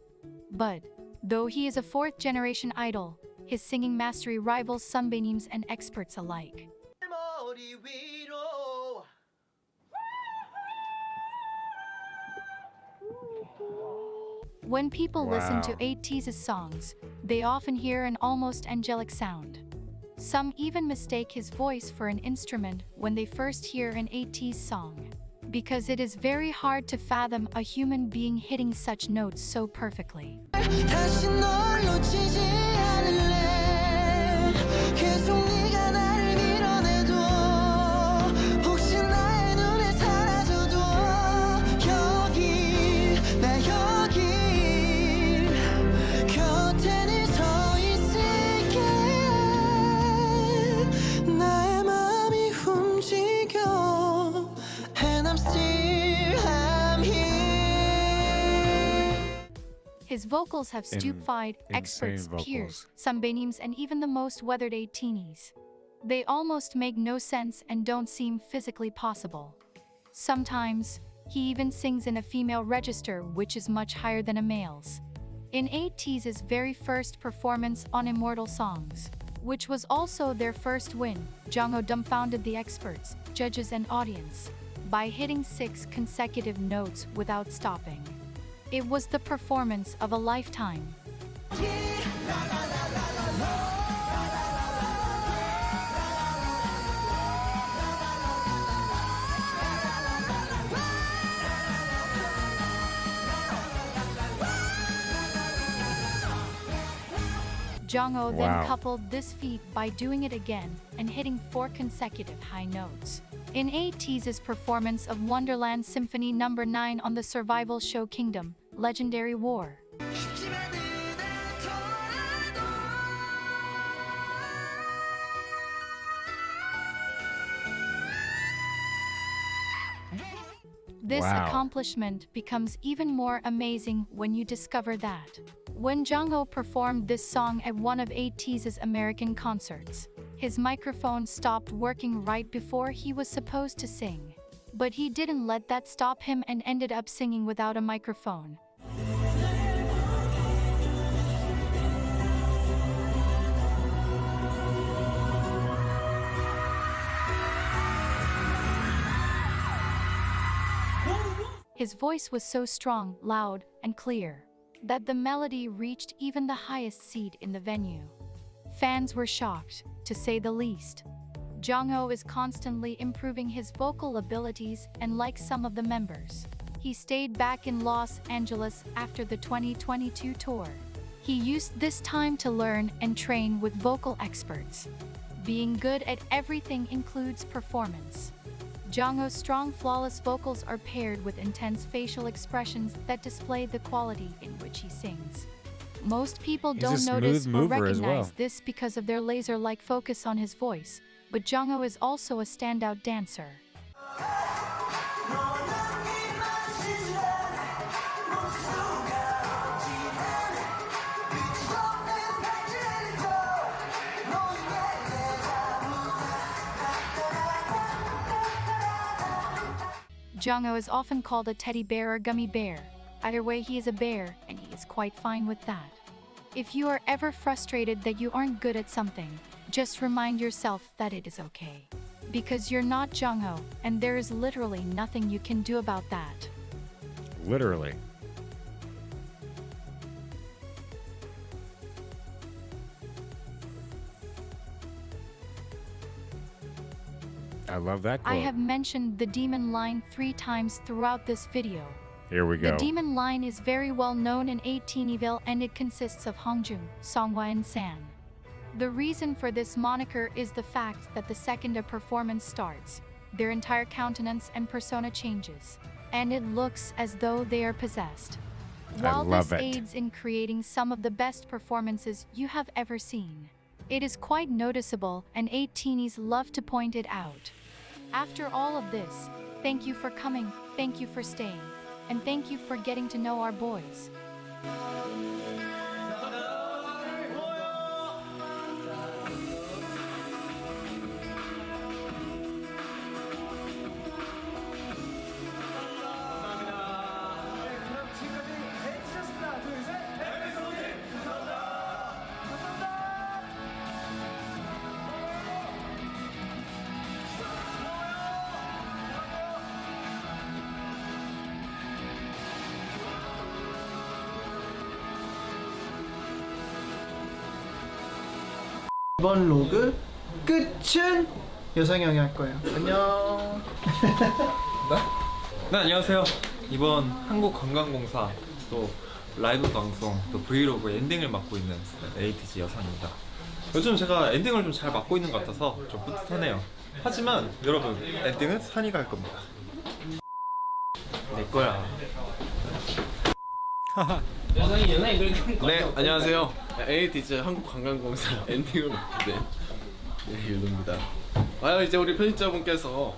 But, though he is a 4th generation idol, his singing mastery rivals sunbaeams and experts alike. When people listen to ATEEZ's songs, they often hear an almost angelic sound. Some even mistake his voice for an instrument when they first hear an ATEEZ song, because it is very hard to fathom a human being hitting such notes so perfectly. His vocals have stupefied experts, peers, sunbaeams, and even the most weathered ATINYs. They almost make no sense and don't seem physically possible. Sometimes, he even sings in a female register, which is much higher than a male's. In ATEEZ's very first performance on Immortal Songs, which was also their first win, Jongho dumbfounded the experts, judges, and audience by hitting 6 consecutive notes without stopping. It was the performance of a lifetime. Jongho Wow. then coupled this feat by doing it again and hitting 4 consecutive high notes. In ATEEZ's performance of Wonderland Symphony No. 9 on the survival show Kingdom, Legendary War. This Wow. accomplishment becomes even more amazing when you discover that when Jongho performed this song at one of ATEEZ's American concerts, his microphone stopped working right before he was supposed to sing. But he didn't let that stop him and ended up singing without a microphone. His voice was so strong, loud, and clear that the melody reached even the highest seat in the venue. Fans were shocked, to say the least. Jongho is constantly improving his vocal abilities, and like some of the members, he stayed back in Los Angeles after the 2022 tour. He used this time to learn and train with vocal experts. Being good at everything includes performance. Jongho's strong, flawless vocals are paired with intense facial expressions that display the quality in which he sings. Most people He's a don't smooth notice or mover as recognize well. this because of their laser-like focus on his voice, but Jongho is also a standout dancer. Jongho is often called a teddy bear or gummy bear. Either way, he is a bear, and he is quite fine with that. If you are ever frustrated that you aren't good at something, just remind yourself that it is okay. Because you're not Jongho, and there is literally nothing you can do about that. Literally. I love that quote. I have mentioned the demon line 3 times throughout this video. Here we go. The demon line is very well known in ATINYville, and it consists of Hongjung, Songhwa, and San. The reason for this moniker is the fact that the second a performance starts, their entire countenance and persona changes, and it looks as though they are possessed. While love this it. aids in creating some of the best performances you have ever seen, it is quite noticeable, and ATINYs love to point it out. After all of this, thank you for coming, thank you for staying, and thank you for getting to know our boys. 이번 로그 끝은 여성이 형이 할 거예요. 안녕. 네, 안녕하세요. 이번 한국관광공사 또 라이브 방송 또 브이로그 엔딩을 맡고 있는 에이티즈 여상입니다. 요즘 제가 엔딩을 좀 잘 맡고 있는 것 같아서 좀 뿌듯하네요. 하지만 여러분, 엔딩은 산이가 할 겁니다. 내 거야. 네, 안녕하세요. ATEEZ 한국관광공사 엔딩을 맡게 된 윤호입니다. 이제 우리 편집자분께서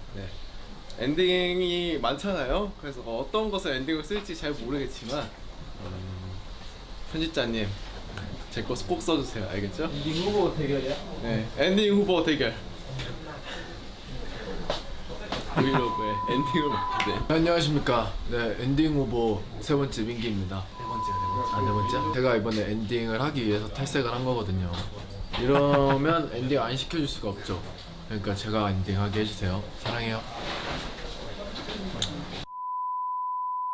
엔딩이 많잖아요. 그래서 어떤 것을 엔딩을 쓸지 잘 모르겠지만 편집자님 제 거 꼭 써주세요. 알겠죠? 엔딩 후보 대결이야? 네, 엔딩 후보 대결. 브이로그의 엔딩을 맡게 된 안녕하십니까. 네, 엔딩 후보 세 번째 민기입니다. 네 번째? 제가 이번에 엔딩을 하기 위해서 탈색을 한 거거든요. 이러면 엔딩 안 시켜줄 수가 없죠. 그러니까 제가 엔딩하게 해주세요. 사랑해요.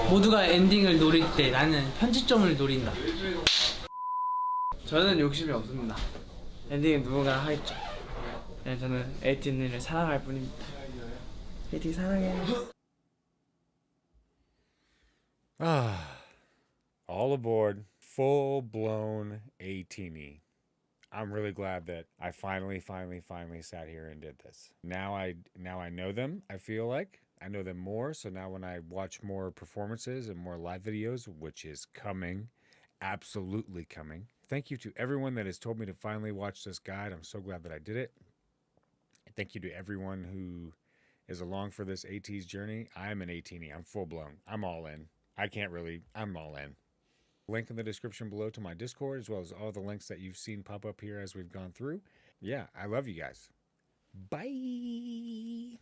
모두가 엔딩을 노릴 때 나는 편집점을 노린다. 저는 욕심이 없습니다. 엔딩은 누군가 하겠죠. 네, 저는 ATINY를 사랑할 뿐입니다. ATINY 사랑해요. All aboard, full-blown ATINY. I'm really glad that I finally sat here and did this. Now I know them. I feel like I know them more. So now when I watch more performances and more live videos, which is coming, absolutely coming. Thank you to everyone that has told me to finally watch this guide. I'm so glad that I did it. Thank you to everyone who is along for this ATEEZ journey. I'm an ATINY. I'm full blown. I'm all in. I'm all in. Link in the description below to my Discord, as well as all the links that you've seen pop up here as we've gone through. Yeah, I love you guys. Bye.